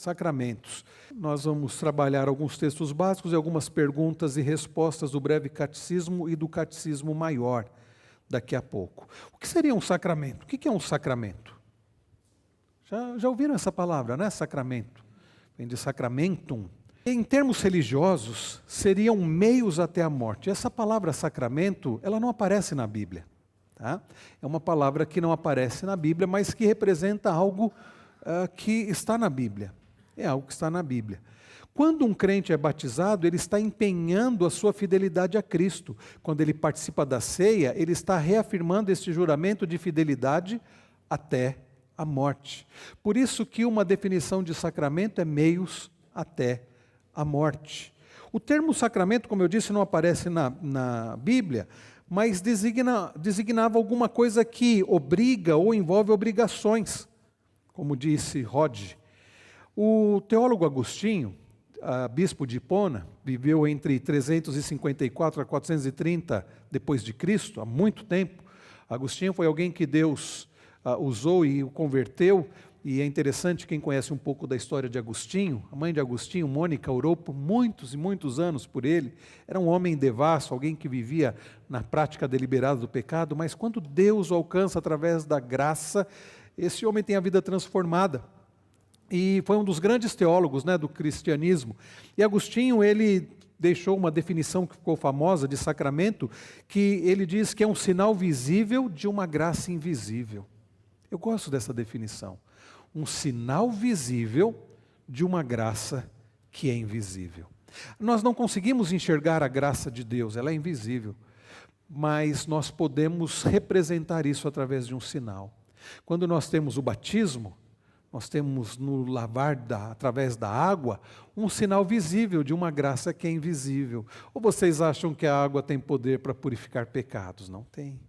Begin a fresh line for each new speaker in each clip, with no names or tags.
Sacramentos. Nós vamos trabalhar alguns textos básicos e algumas perguntas e respostas do breve catecismo e do catecismo maior daqui a pouco. O que seria um sacramento? O que é um sacramento? Já ouviram essa palavra, né? Sacramento. Vem de sacramentum. Em termos religiosos, seriam meios até a morte. Essa palavra sacramento, ela não aparece na Bíblia. Tá? É uma palavra que não aparece na Bíblia, mas que representa algo que está na Bíblia. É algo que está na Bíblia. Quando um crente é batizado, ele está empenhando a sua fidelidade a Cristo. Quando ele participa da ceia, ele está reafirmando este juramento de fidelidade até a morte. Por isso que uma definição de sacramento é meios até a morte. O termo sacramento, como eu disse, não aparece na Bíblia, mas designava alguma coisa que obriga ou envolve obrigações, como disse Rod. O teólogo Agostinho, bispo de Hipona, viveu entre 354 a 430 depois de Cristo, há muito tempo. Agostinho foi alguém que Deus usou e o converteu, e é interessante, quem conhece um pouco da história de Agostinho, a mãe de Agostinho, Mônica, orou por muitos e muitos anos por ele. Era um homem devasso, alguém que vivia na prática deliberada do pecado, mas quando Deus o alcança através da graça, esse homem tem a vida transformada. E foi um dos grandes teólogos, né, do cristianismo. E Agostinho, ele deixou uma definição que ficou famosa de sacramento, que ele diz que é um sinal visível de uma graça invisível. Eu gosto dessa definição. Um sinal visível de uma graça que é invisível. Nós não conseguimos enxergar a graça de Deus, ela é invisível. Mas nós podemos representar isso através de um sinal. Quando nós temos o batismo, nós temos no lavar através da água, um sinal visível de uma graça que é invisível. Ou vocês acham que a água tem poder para purificar pecados? Não tem.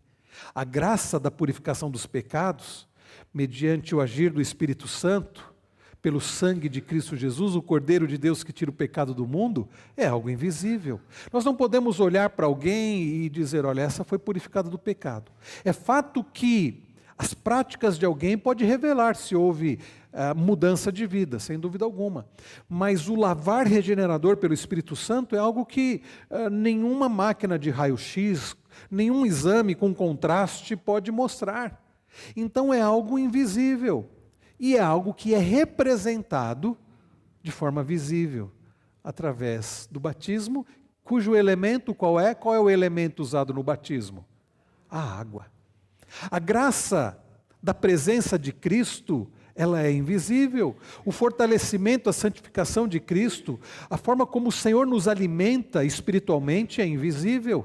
A graça da purificação dos pecados, mediante o agir do Espírito Santo, pelo sangue de Cristo Jesus, o Cordeiro de Deus que tira o pecado do mundo, é algo invisível. Nós não podemos olhar para alguém e dizer, olha, essa foi purificada do pecado. É fato que as práticas de alguém podem revelar se houve mudança de vida, sem dúvida alguma. Mas o lavar regenerador pelo Espírito Santo é algo que nenhuma máquina de raio-x, nenhum exame com contraste pode mostrar. Então é algo invisível. E é algo que é representado de forma visível, através do batismo, cujo elemento qual é? Qual é o elemento usado no batismo? A água. A graça da presença de Cristo, ela é invisível. O fortalecimento, a santificação de Cristo, a forma como o Senhor nos alimenta espiritualmente é invisível.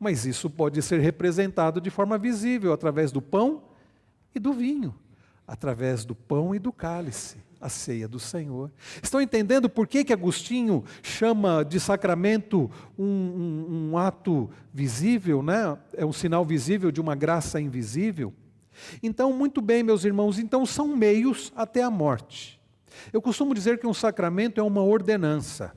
Mas isso pode ser representado de forma visível, através do pão e do vinho, através do pão e do cálice, a ceia do Senhor. Estão entendendo por que Agostinho chama de sacramento um ato visível, né? É um sinal visível de uma graça invisível? Então, muito bem, meus irmãos, então são meios até a morte. Eu costumo dizer que um sacramento é uma ordenança.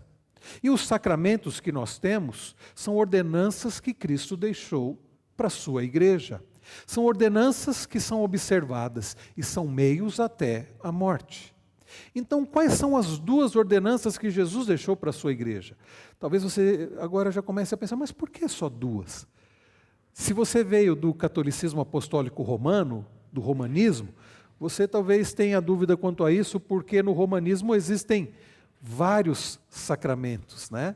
E os sacramentos que nós temos são ordenanças que Cristo deixou para a sua igreja. São ordenanças que são observadas e são meios até a morte. Então, quais são as duas ordenanças que Jesus deixou para a sua igreja? Talvez você agora já comece a pensar, mas por que só duas? Se você veio do catolicismo apostólico romano, do romanismo, você talvez tenha dúvida quanto a isso, porque no romanismo existem vários sacramentos, né?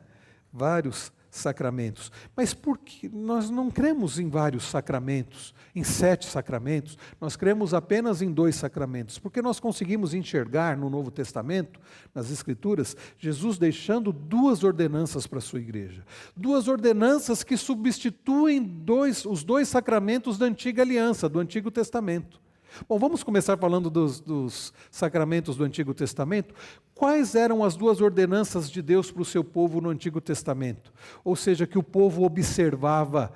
Vários sacramentos. Mas por que nós não cremos em vários sacramentos, em 7 sacramentos? Nós cremos apenas em 2 sacramentos, porque nós conseguimos enxergar no Novo Testamento, nas Escrituras, Jesus deixando 2 ordenanças para a sua igreja. 2 ordenanças que substituem os 2 sacramentos da antiga aliança, do Antigo Testamento. Bom, vamos começar falando dos sacramentos do Antigo Testamento. Quais eram as 2 ordenanças de Deus para o seu povo no Antigo Testamento? Ou seja, que o povo observava,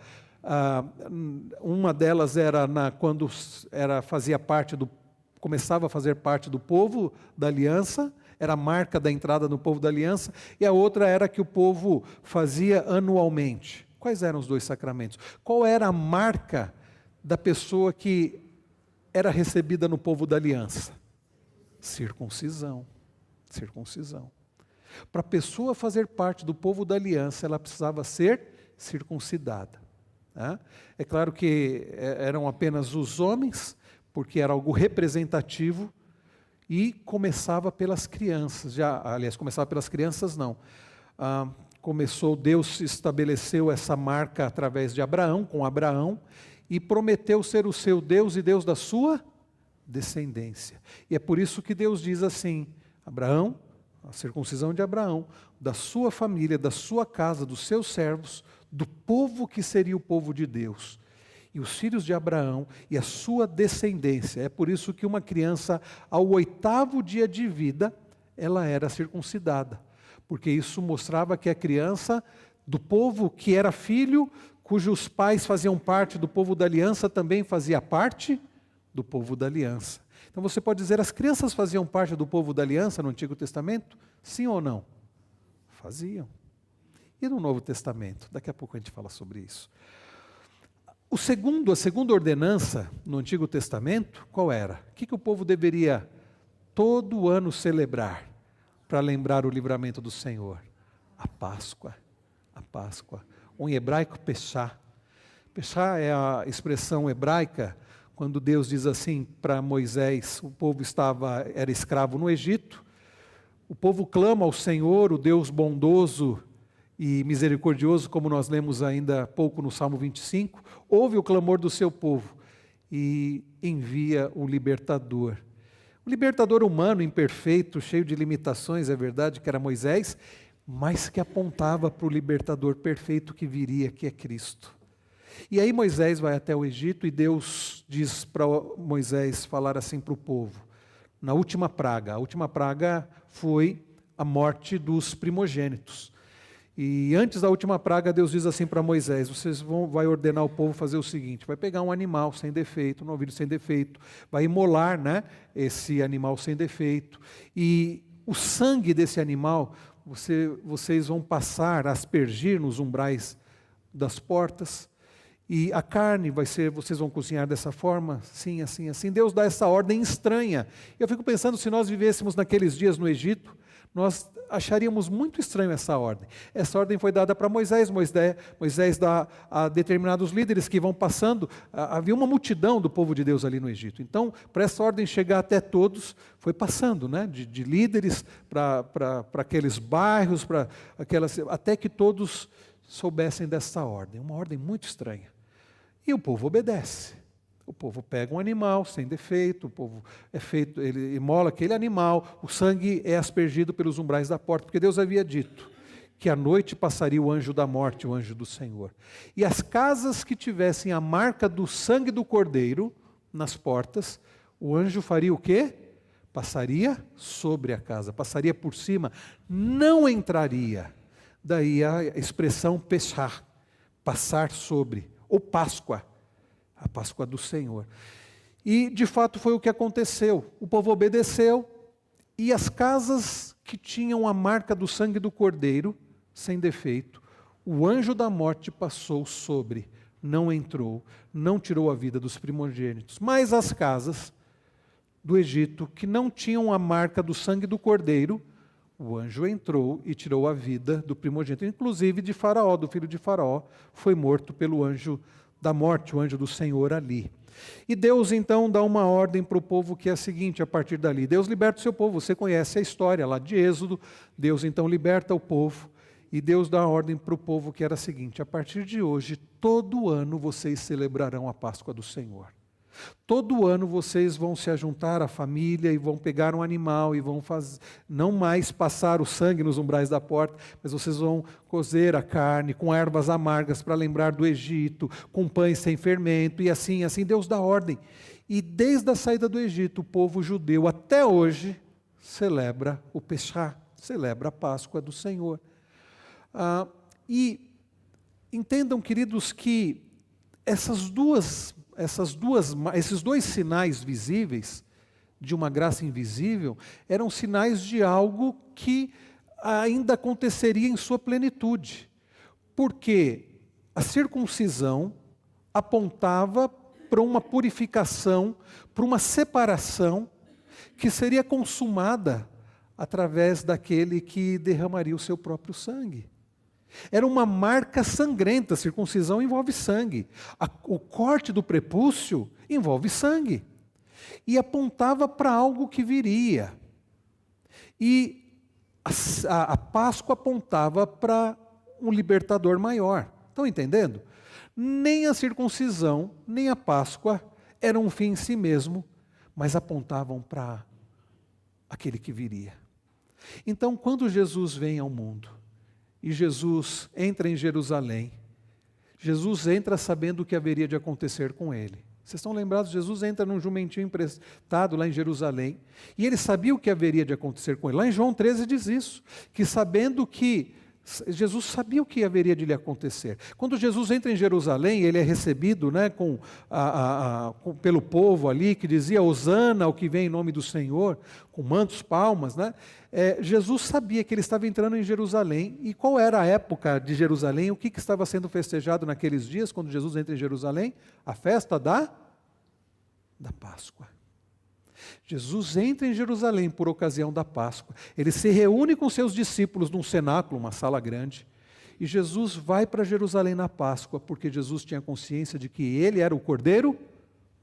uma delas era quando começava a fazer parte do povo da aliança, era a marca da entrada no povo da aliança, e a outra era que o povo fazia anualmente. Quais eram os 2 sacramentos? Qual era a marca da pessoa que era recebida no povo da aliança? Circuncisão. Circuncisão. Para a pessoa fazer parte do povo da aliança, ela precisava ser circuncidada. Né? É claro que eram apenas os homens, porque era algo representativo, e começava pelas crianças. Aliás, começava pelas crianças não. Deus estabeleceu essa marca através de Abraão, com Abraão, e prometeu ser o seu Deus e Deus da sua descendência. E é por isso que Deus diz assim: Abraão, a circuncisão de Abraão, da sua família, da sua casa, dos seus servos, do povo que seria o povo de Deus, e os filhos de Abraão e a sua descendência. É por isso que uma criança, ao 8º dia de vida, ela era circuncidada, porque isso mostrava que a criança do povo que era filho, cujos pais faziam parte do povo da aliança, também fazia parte do povo da aliança. Então você pode dizer, as crianças faziam parte do povo da aliança no Antigo Testamento? Sim ou não? Faziam. E no Novo Testamento? Daqui a pouco a gente fala sobre isso. A segunda ordenança no Antigo Testamento, qual era? O que o povo deveria todo ano celebrar para lembrar o livramento do Senhor? A Páscoa. A Páscoa. Ou em hebraico, Peshá. Peshá é a expressão hebraica quando Deus diz assim para Moisés: o povo era escravo no Egito, o povo clama ao Senhor, o Deus bondoso e misericordioso, como nós lemos ainda há pouco no Salmo 25, ouve o clamor do seu povo e envia o libertador. O libertador humano, imperfeito, cheio de limitações, é verdade, que era Moisés, mas que apontava para o libertador perfeito que viria, que é Cristo. E aí Moisés vai até o Egito e Deus diz para Moisés falar assim para o povo, na última praga. A última praga foi a morte dos primogênitos. E antes da última praga, Deus diz assim para Moisés: vai ordenar o povo fazer o seguinte, vai pegar um animal sem defeito, um novilho sem defeito, vai imolar, né, esse animal sem defeito, e o sangue desse animal, vocês vão passar, aspergir nos umbrais das portas, e a carne vocês vão cozinhar dessa forma, assim, assim, assim. Deus dá essa ordem estranha. Eu fico pensando, se nós vivêssemos naqueles dias no Egito, nós acharíamos muito estranho essa ordem. Essa ordem foi dada para Moisés. Moisés dá a determinados líderes que vão passando. Havia uma multidão do povo de Deus ali no Egito. Então, para essa ordem chegar até todos, foi passando, né? de líderes para aqueles bairros, até que todos soubessem dessa ordem. Uma ordem muito estranha. E o povo obedece. O povo pega um animal sem defeito, o povo ele imola aquele animal, o sangue é aspergido pelos umbrais da porta, porque Deus havia dito que à noite passaria o anjo da morte, o anjo do Senhor. E as casas que tivessem a marca do sangue do cordeiro nas portas, o anjo faria o quê? Passaria sobre a casa, passaria por cima, não entraria. Daí a expressão Peshá, passar sobre, ou Páscoa. A Páscoa do Senhor. E, de fato, foi o que aconteceu. O povo obedeceu, e as casas que tinham a marca do sangue do Cordeiro, sem defeito, o anjo da morte passou sobre, não entrou, não tirou a vida dos primogênitos. Mas as casas do Egito, que não tinham a marca do sangue do Cordeiro, o anjo entrou e tirou a vida do primogênito, inclusive de Faraó, do filho de Faraó, foi morto pelo anjo da morte, o anjo do Senhor ali. E Deus então dá uma ordem para o povo que é a seguinte, a partir dali, Deus liberta o seu povo, você conhece a história lá de Êxodo, Deus então liberta o povo, e Deus dá a ordem para o povo que era a seguinte: a partir de hoje, todo ano vocês celebrarão a Páscoa do Senhor. Todo ano vocês vão se ajuntar à família e vão pegar um animal e vão não mais passar o sangue nos umbrais da porta, mas vocês vão cozer a carne com ervas amargas para lembrar do Egito, com pães sem fermento, e assim Deus dá ordem. E desde a saída do Egito, o povo judeu até hoje celebra o Peshá, celebra a Páscoa do Senhor. E entendam, queridos, que esses dois sinais visíveis de uma graça invisível eram sinais de algo que ainda aconteceria em sua plenitude, porque a circuncisão apontava para uma purificação, para uma separação que seria consumada através daquele que derramaria o seu próprio sangue. Era uma marca sangrenta, circuncisão envolve sangue. O corte do prepúcio envolve sangue. E apontava para algo que viria. E a Páscoa apontava para um libertador maior. Estão entendendo? Nem a circuncisão, nem a Páscoa eram um fim em si mesmo, mas apontavam para aquele que viria. Então, quando Jesus vem ao mundo, e Jesus entra em Jerusalém, Jesus entra sabendo o que haveria de acontecer com ele. Vocês estão lembrados? Jesus entra num jumentinho emprestado lá em Jerusalém, e ele sabia o que haveria de acontecer com ele. Lá em João 13 diz isso, que sabendo que Jesus sabia o que haveria de lhe acontecer. Quando Jesus entra em Jerusalém, ele é recebido, né, pelo povo ali, que dizia, Hosana, o que vem em nome do Senhor, com mantos, palmas, né? Jesus sabia que ele estava entrando em Jerusalém. E qual era a época de Jerusalém? O que estava sendo festejado naqueles dias, quando Jesus entra em Jerusalém? A festa da Páscoa. Jesus entra em Jerusalém por ocasião da Páscoa. Ele se reúne com seus discípulos num cenáculo, uma sala grande. E Jesus vai para Jerusalém na Páscoa, porque Jesus tinha consciência de que ele era o Cordeiro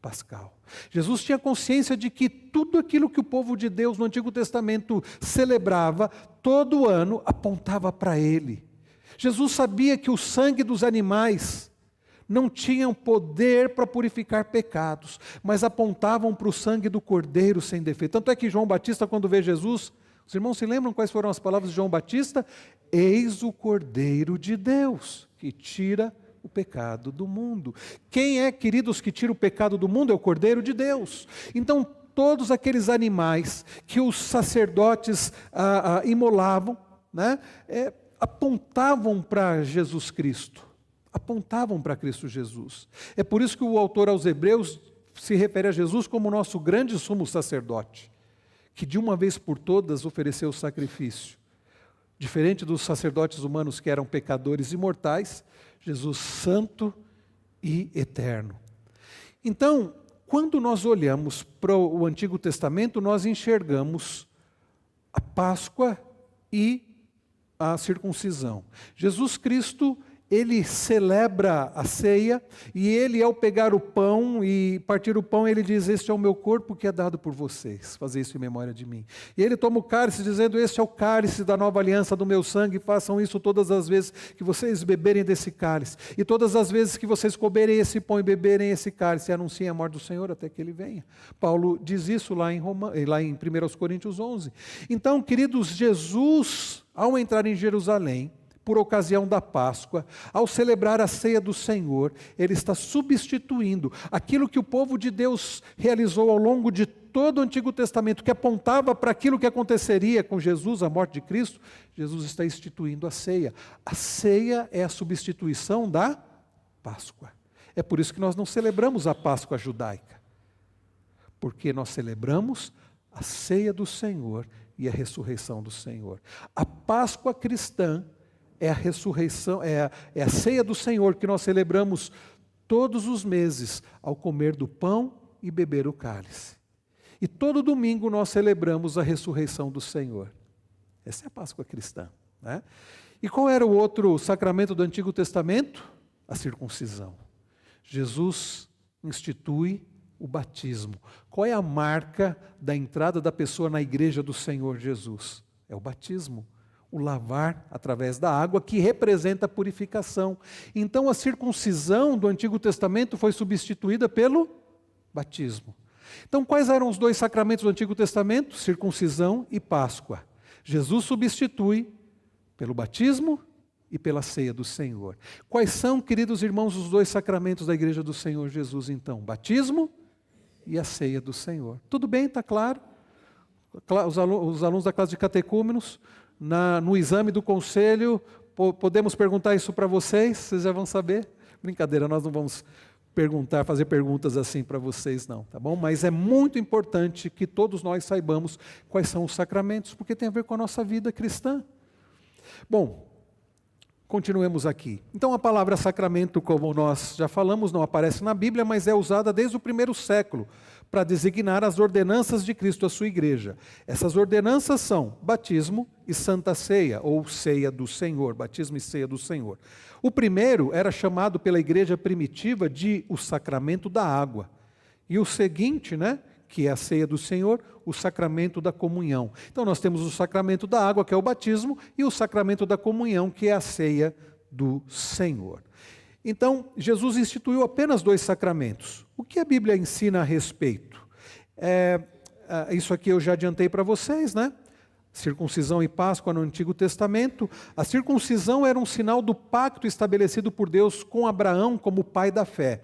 Pascal. Jesus tinha consciência de que tudo aquilo que o povo de Deus no Antigo Testamento celebrava, todo ano, apontava para ele. Jesus sabia que o sangue dos animais não tinham poder para purificar pecados, mas apontavam para o sangue do Cordeiro sem defeito. Tanto é que João Batista, quando vê Jesus, os irmãos se lembram quais foram as palavras de João Batista? Eis o Cordeiro de Deus, que tira o pecado do mundo. Quem é, queridos, que tira o pecado do mundo? É o Cordeiro de Deus. Então, todos aqueles animais que os sacerdotes imolavam, né, apontavam para Jesus Cristo. Apontavam para Cristo Jesus. É por isso que o autor aos Hebreus se refere a Jesus como o nosso grande sumo sacerdote, que de uma vez por todas ofereceu o sacrifício. Diferente dos sacerdotes humanos que eram pecadores e mortais, Jesus santo e eterno. Então, quando nós olhamos para o Antigo Testamento, nós enxergamos a Páscoa e a circuncisão. Jesus Cristo, ele celebra a ceia, e ele, ao pegar o pão e partir o pão, ele diz, este é o meu corpo que é dado por vocês, fazer isso em memória de mim. E ele toma o cálice dizendo, este é o cálice da nova aliança do meu sangue, façam isso todas as vezes que vocês beberem desse cálice, e todas as vezes que vocês comerem esse pão e beberem esse cálice, e anunciem a morte do Senhor até que ele venha. Paulo diz isso lá em 1 Coríntios 11. Então, queridos, Jesus, ao entrar em Jerusalém, por ocasião da Páscoa, ao celebrar a ceia do Senhor, ele está substituindo aquilo que o povo de Deus realizou ao longo de todo o Antigo Testamento, que apontava para aquilo que aconteceria com Jesus, a morte de Cristo. Jesus está instituindo a ceia. A ceia é a substituição da Páscoa. É por isso que nós não celebramos a Páscoa judaica, porque nós celebramos a ceia do Senhor e a ressurreição do Senhor. A Páscoa cristã é a ressurreição, é a ceia do Senhor que nós celebramos todos os meses, ao comer do pão e beber o cálice. E todo domingo nós celebramos a ressurreição do Senhor. Essa é a Páscoa cristã, né? E qual era o outro sacramento do Antigo Testamento? A circuncisão. Jesus institui o batismo. Qual é a marca da entrada da pessoa na igreja do Senhor Jesus? É o batismo. O lavar através da água, que representa a purificação. Então, a circuncisão do Antigo Testamento foi substituída pelo batismo. Então, quais eram os dois sacramentos do Antigo Testamento? Circuncisão e Páscoa. Jesus substitui pelo batismo e pela ceia do Senhor. Quais são, queridos irmãos, os dois sacramentos da igreja do Senhor Jesus, então? Batismo e a ceia do Senhor. Tudo bem? Está claro? Os alunos da classe de catecúmenos, no exame do conselho, podemos perguntar isso para vocês já vão saber. Brincadeira, nós não vamos fazer perguntas assim para vocês não, tá bom? Mas é muito importante que todos nós saibamos quais são os sacramentos, porque tem a ver com a nossa vida cristã. Bom, continuemos aqui. Então a palavra sacramento, como nós já falamos, não aparece na Bíblia, mas é usada desde o primeiro século para designar as ordenanças de Cristo à sua igreja. Essas ordenanças são batismo e santa ceia, ou ceia do Senhor, batismo e ceia do Senhor. O primeiro era chamado pela igreja primitiva de o sacramento da água. E o seguinte, que é a ceia do Senhor, o sacramento da comunhão. Então nós temos o sacramento da água, que é o batismo, e o sacramento da comunhão, que é a ceia do Senhor. Então, Jesus instituiu apenas 2 sacramentos. O que a Bíblia ensina a respeito? Isso aqui eu já adiantei para vocês, Circuncisão e Páscoa no Antigo Testamento. A circuncisão era um sinal do pacto estabelecido por Deus com Abraão como pai da fé.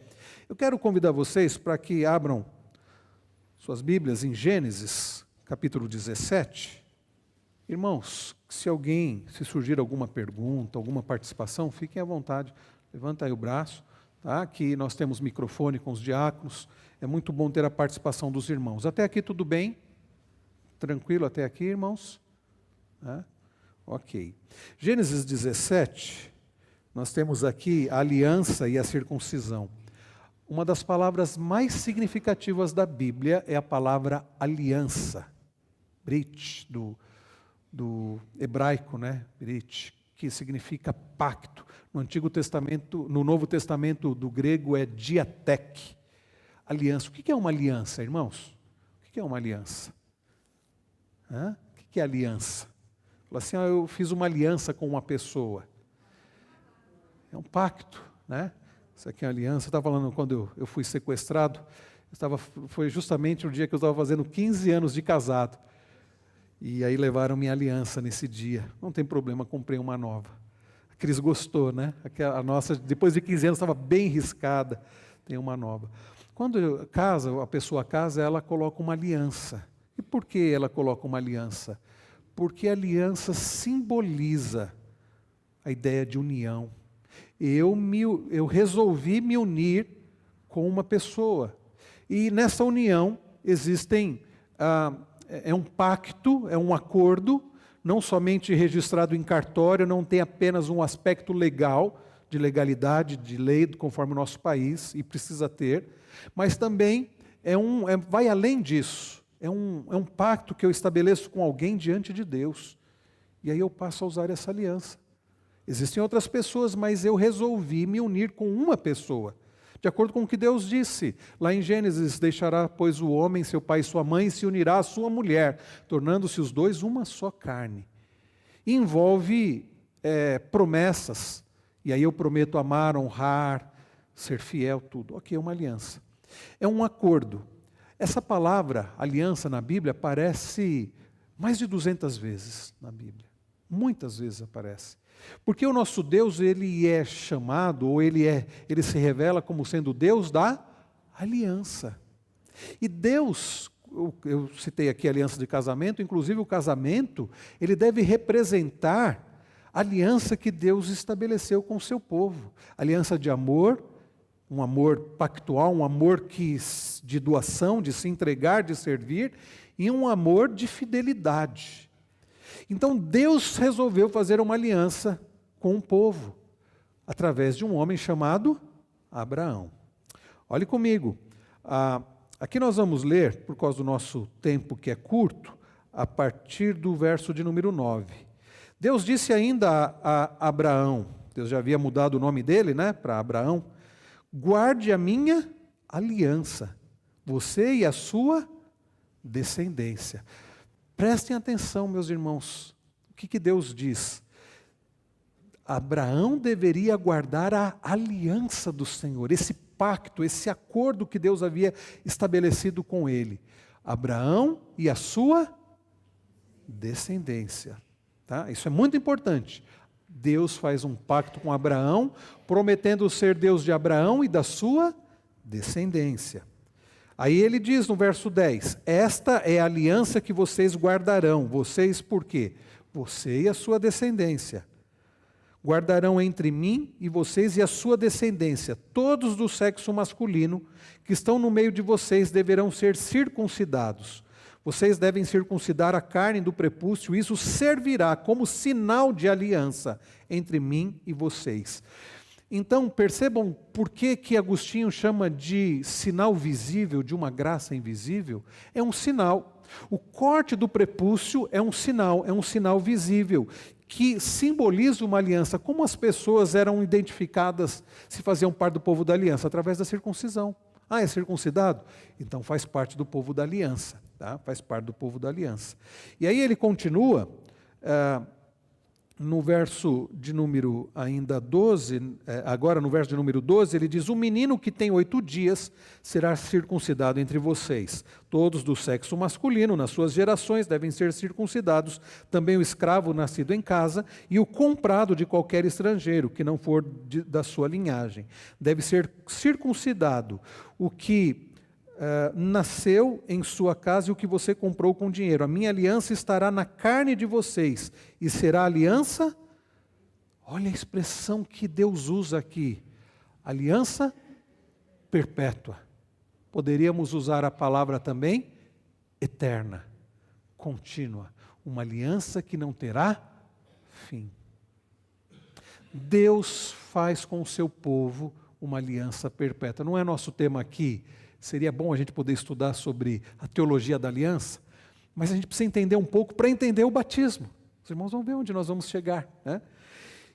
Eu quero convidar vocês para que abram suas Bíblias em Gênesis, capítulo 17. Irmãos, se surgir alguma pergunta, alguma participação, fiquem à vontade. Levanta aí o braço, tá? Aqui nós temos microfone com os diáconos. É muito bom ter a participação dos irmãos. Até aqui tudo bem? Tranquilo até aqui, irmãos? Ok. Gênesis 17, nós temos aqui a aliança e a circuncisão. Uma das palavras mais significativas da Bíblia é a palavra aliança. Brit, do hebraico, Brit, que significa pacto. No Antigo Testamento, no Novo Testamento do grego é diatek, aliança. O que é uma aliança, irmãos? O que é uma aliança? O que é aliança? Fala assim, eu fiz uma aliança com uma pessoa. É um pacto, Isso aqui é uma aliança. Eu estava falando quando eu fui sequestrado, foi justamente o dia que eu estava fazendo 15 anos de casado. E aí levaram minha aliança nesse dia. Não tem problema, comprei uma nova. A Cris gostou, A nossa, depois de 15 anos, estava bem riscada. Tem uma nova. Quando a pessoa casa, ela coloca uma aliança. E por que ela coloca uma aliança? Porque a aliança simboliza a ideia de união. Eu resolvi me unir com uma pessoa. E nessa união existem... É um pacto, é um acordo, não somente registrado em cartório, não tem apenas um aspecto legal, de legalidade, de lei, conforme o nosso país, e precisa ter, mas também vai além disso. É um pacto que eu estabeleço com alguém diante de Deus. E aí eu passo a usar essa aliança. Existem outras pessoas, mas eu resolvi me unir com uma pessoa. De acordo com o que Deus disse, lá em Gênesis, deixará, pois, o homem, seu pai e sua mãe, e se unirá à sua mulher, tornando-se os dois uma só carne. Envolve promessas, e aí eu prometo amar, honrar, ser fiel, tudo. Ok, é uma aliança. É um acordo. Essa palavra, aliança, na Bíblia, aparece mais de 200 vezes na Bíblia. Muitas vezes aparece. Porque o nosso Deus, ele é chamado, ou ele se revela como sendo Deus da aliança. E Deus, eu citei aqui a aliança de casamento, inclusive o casamento, ele deve representar a aliança que Deus estabeleceu com o seu povo. Aliança de amor, um amor pactual, um amor de doação, de se entregar, de servir, e um amor de fidelidade. Então Deus resolveu fazer uma aliança com o povo, através de um homem chamado Abraão. Olhe comigo, aqui nós vamos ler, por causa do nosso tempo que é curto, a partir do verso de número 9. Deus disse ainda a Abraão, Deus já havia mudado o nome dele, para Abraão, guarde a minha aliança, você e a sua descendência. Prestem atenção, meus irmãos, o que Deus diz? Abraão deveria guardar a aliança do Senhor, esse pacto, esse acordo que Deus havia estabelecido com ele. Abraão e a sua descendência. Tá? Isso é muito importante. Deus faz um pacto com Abraão, prometendo ser Deus de Abraão e da sua descendência. Aí ele diz no verso 10, esta é a aliança que vocês guardarão. Vocês por quê? Você e a sua descendência. Guardarão entre mim e vocês e a sua descendência. Todos do sexo masculino que estão no meio de vocês deverão ser circuncidados. Vocês devem circuncidar a carne do prepúcio, isso servirá como sinal de aliança entre mim e vocês. Então, percebam por que Agostinho chama de sinal visível, de uma graça invisível? É um sinal. O corte do prepúcio é um sinal visível, que simboliza uma aliança. Como as pessoas eram identificadas se faziam parte do povo da aliança? Através da circuncisão. Ah, é circuncidado? Então faz parte do povo da aliança. Tá? Faz parte do povo da aliança. E aí ele continua, no verso de número ainda 12, agora no verso de número 12, ele diz: o menino que tem 8 dias será circuncidado entre vocês. Todos do sexo masculino, nas suas gerações, devem ser circuncidados. Também o escravo nascido em casa e o comprado de qualquer estrangeiro, que não for da sua linhagem. Deve ser circuncidado o que nasceu em sua casa e o que você comprou com dinheiro. A minha aliança estará na carne de vocês e será aliança, olha a expressão que Deus usa aqui, aliança perpétua. Poderíamos usar a palavra também eterna, contínua, uma aliança que não terá fim. Deus faz com o seu povo uma aliança perpétua. Não é nosso tema aqui. Seria bom a gente poder estudar sobre a teologia da aliança, mas a gente precisa entender um pouco para entender o batismo. Os irmãos vão ver onde nós vamos chegar, né?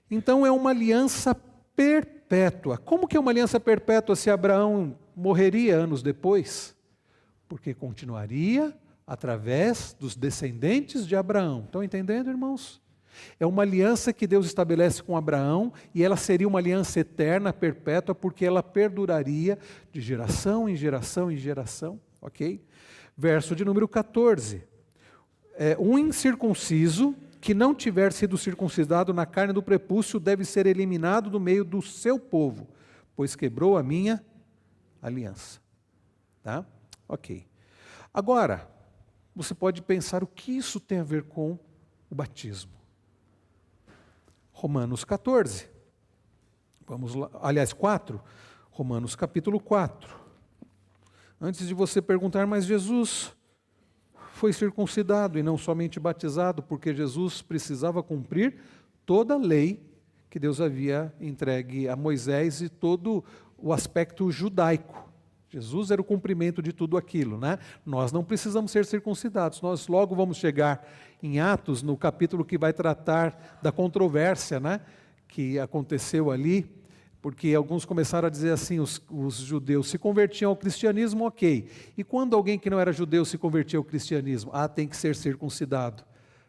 Então é uma aliança perpétua. Como que é uma aliança perpétua se Abraão morreria anos depois? Porque continuaria através dos descendentes de Abraão. Estão entendendo, irmãos? É uma aliança que Deus estabelece com Abraão e ela seria uma aliança eterna, perpétua, porque ela perduraria de geração em geração em geração, ok? Verso de número 14. Um incircunciso que não tiver sido circuncidado na carne do prepúcio deve ser eliminado do meio do seu povo, pois quebrou a minha aliança. Tá? Ok. Agora, você pode pensar o que isso tem a ver com o batismo. Romanos 14, vamos lá, aliás 4, Romanos capítulo 4. Antes de você perguntar, mas Jesus foi circuncidado e não somente batizado, porque Jesus precisava cumprir toda a lei que Deus havia entregue a Moisés e todo o aspecto judaico. Jesus era o cumprimento de tudo aquilo, né? Nós não precisamos ser circuncidados. Nós logo vamos chegar em Atos, no capítulo que vai tratar da controvérsia, né, que aconteceu ali, porque alguns começaram a dizer assim, os judeus se convertiam ao cristianismo, ok. E quando alguém que não era judeu se convertia ao cristianismo? Ah, tem que ser circuncidado.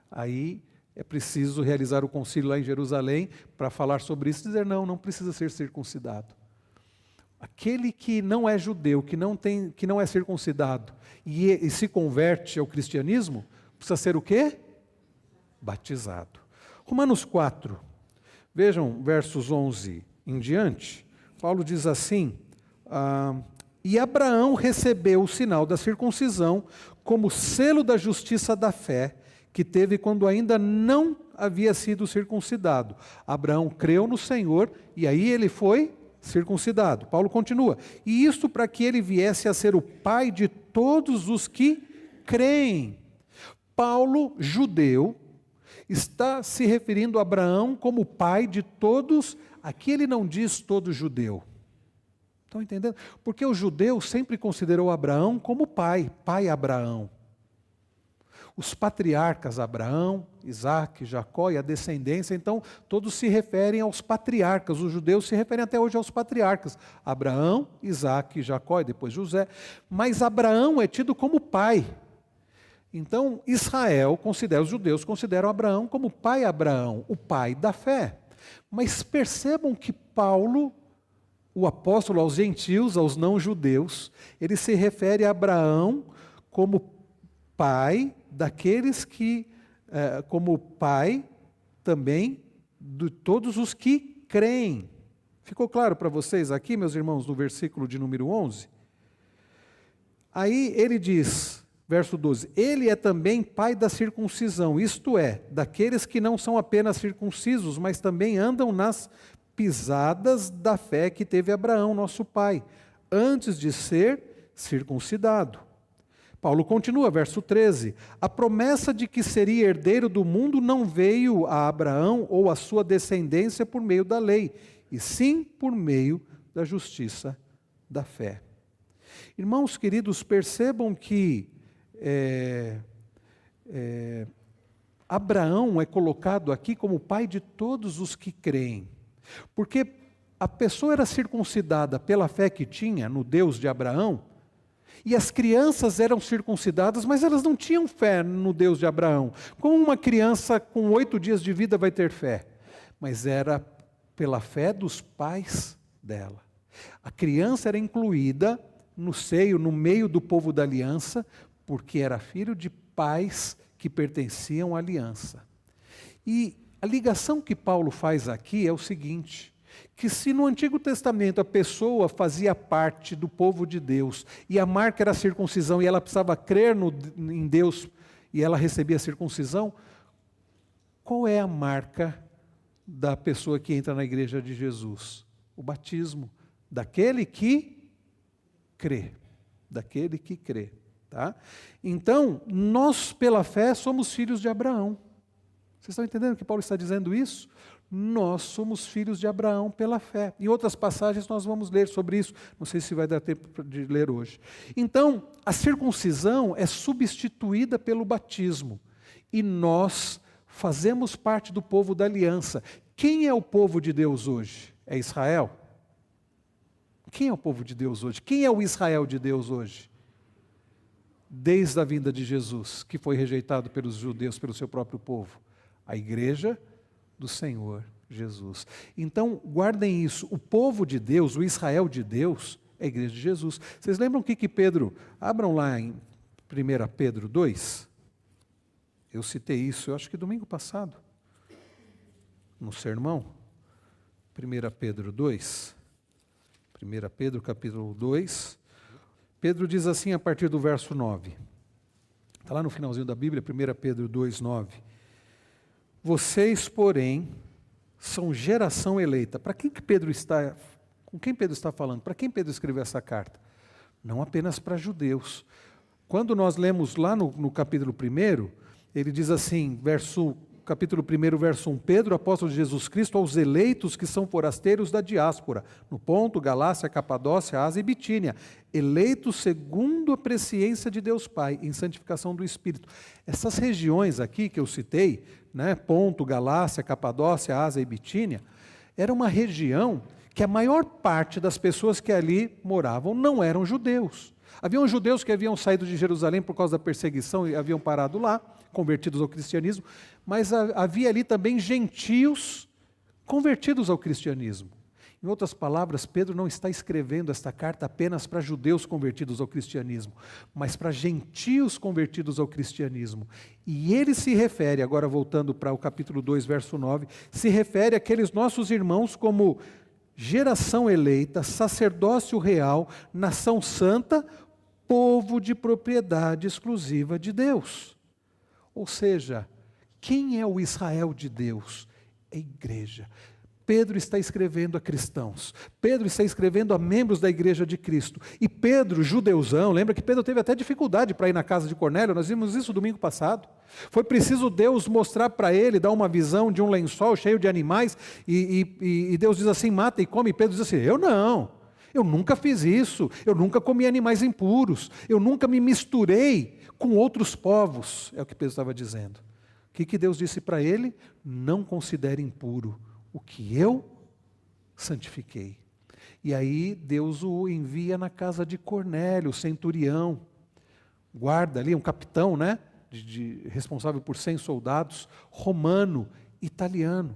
Aí é preciso realizar o concílio lá em Jerusalém para falar sobre isso e dizer, não precisa ser circuncidado. Aquele que não é judeu, que não é circuncidado e se converte ao cristianismo, precisa ser o quê? Batizado. Romanos 4, vejam versos 11 em diante, Paulo diz assim, e Abraão recebeu o sinal da circuncisão como selo da justiça da fé, que teve quando ainda não havia sido circuncidado. Abraão creu no Senhor e aí ele foi circuncidado. Paulo continua, e isto para que ele viesse a ser o pai de todos os que creem. Paulo, judeu, está se referindo a Abraão como pai de todos, aqui ele não diz todo judeu. Estão entendendo? Porque o judeu sempre considerou Abraão como pai Abraão. Os patriarcas Abraão, Isaac, Jacó e a descendência, então todos se referem aos patriarcas, os judeus se referem até hoje aos patriarcas, Abraão, Isaac, Jacó e depois José, mas Abraão é tido como pai. Então Israel os judeus consideram Abraão como pai Abraão, o pai da fé. Mas percebam que Paulo, o apóstolo aos gentios, aos não-judeus, ele se refere a Abraão como pai daqueles que, como pai também de todos os que creem. Ficou claro para vocês aqui, meus irmãos, no versículo de número 11? Aí ele diz, verso 12, ele é também pai da circuncisão, isto é, daqueles que não são apenas circuncisos, mas também andam nas pisadas da fé que teve Abraão, nosso pai, antes de ser circuncidado. Paulo continua, verso 13, a promessa de que seria herdeiro do mundo não veio a Abraão ou a sua descendência por meio da lei, e sim por meio da justiça da fé. Irmãos queridos, percebam que Abraão é colocado aqui como pai de todos os que creem, porque a pessoa era circuncidada pela fé que tinha no Deus de Abraão, e as crianças eram circuncidadas, mas elas não tinham fé no Deus de Abraão. Como uma criança com 8 dias de vida vai ter fé? Mas era pela fé dos pais dela. A criança era incluída no seio, no meio do povo da aliança, porque era filho de pais que pertenciam à aliança. E a ligação que Paulo faz aqui é o seguinte: que se no Antigo Testamento a pessoa fazia parte do povo de Deus, e a marca era a circuncisão, e ela precisava crer em Deus, e ela recebia a circuncisão, qual é a marca da pessoa que entra na igreja de Jesus? O batismo, daquele que crê, daquele que crê. Tá? Então, nós pela fé somos filhos de Abraão. Vocês estão entendendo que Paulo está dizendo isso? Nós somos filhos de Abraão pela fé. Em outras passagens nós vamos ler sobre isso. Não sei se vai dar tempo de ler hoje. Então, a circuncisão é substituída pelo batismo. E nós fazemos parte do povo da aliança. Quem é o povo de Deus hoje? É Israel? Quem é o povo de Deus hoje? Quem é o Israel de Deus hoje? Desde a vinda de Jesus, que foi rejeitado pelos judeus, pelo seu próprio povo. A igreja do Senhor Jesus. Então, guardem isso, o povo de Deus, o Israel de Deus, é a igreja de Jesus. Vocês lembram o que Pedro, abram lá em 1 Pedro 2, eu citei isso, eu acho que domingo passado, no sermão, 1 Pedro 2, 1 Pedro capítulo 2, Pedro diz assim a partir do verso 9, está lá no finalzinho da Bíblia, 1 Pedro 2, 9, vocês, porém, são geração eleita. Para quem que Pedro está, com quem Pedro está falando? Para quem Pedro escreveu essa carta? Não apenas para judeus. Quando nós lemos lá no capítulo 1, ele diz assim, capítulo 1, verso 1, Pedro, apóstolo de Jesus Cristo, aos eleitos que são forasteiros da diáspora, no Ponto, Galácia, Capadócia, Ásia e Bitínia, eleitos segundo a presciência de Deus Pai, em santificação do Espírito. Essas regiões aqui que eu citei, né, Ponto, Galácia, Capadócia, Ásia e Bitínia, era uma região que a maior parte das pessoas que ali moravam não eram judeus. Haviam judeus que haviam saído de Jerusalém por causa da perseguição e haviam parado lá, convertidos ao cristianismo, mas havia ali também gentios convertidos ao cristianismo. Em outras palavras, Pedro não está escrevendo esta carta apenas para judeus convertidos ao cristianismo, mas para gentios convertidos ao cristianismo. E ele se refere, agora voltando para o capítulo 2, verso 9, se refere àqueles nossos irmãos como geração eleita, sacerdócio real, nação santa, povo de propriedade exclusiva de Deus. Ou seja, quem é o Israel de Deus? É a igreja. Pedro está escrevendo a cristãos, Pedro está escrevendo a membros da igreja de Cristo, e Pedro, judeuzão, lembra que Pedro teve até dificuldade para ir na casa de Cornélio, nós vimos isso domingo passado, foi preciso Deus mostrar para ele, dar uma visão de um lençol cheio de animais, e Deus diz assim, mata e come, e Pedro diz assim, eu nunca fiz isso, eu nunca comi animais impuros, eu nunca me misturei com outros povos, é o que Pedro estava dizendo. O que Deus disse para ele? Não considere impuro o que eu santifiquei. E aí Deus o envia na casa de Cornélio, centurião, guarda ali, um capitão, né? Responsável por 100 soldados, romano, italiano.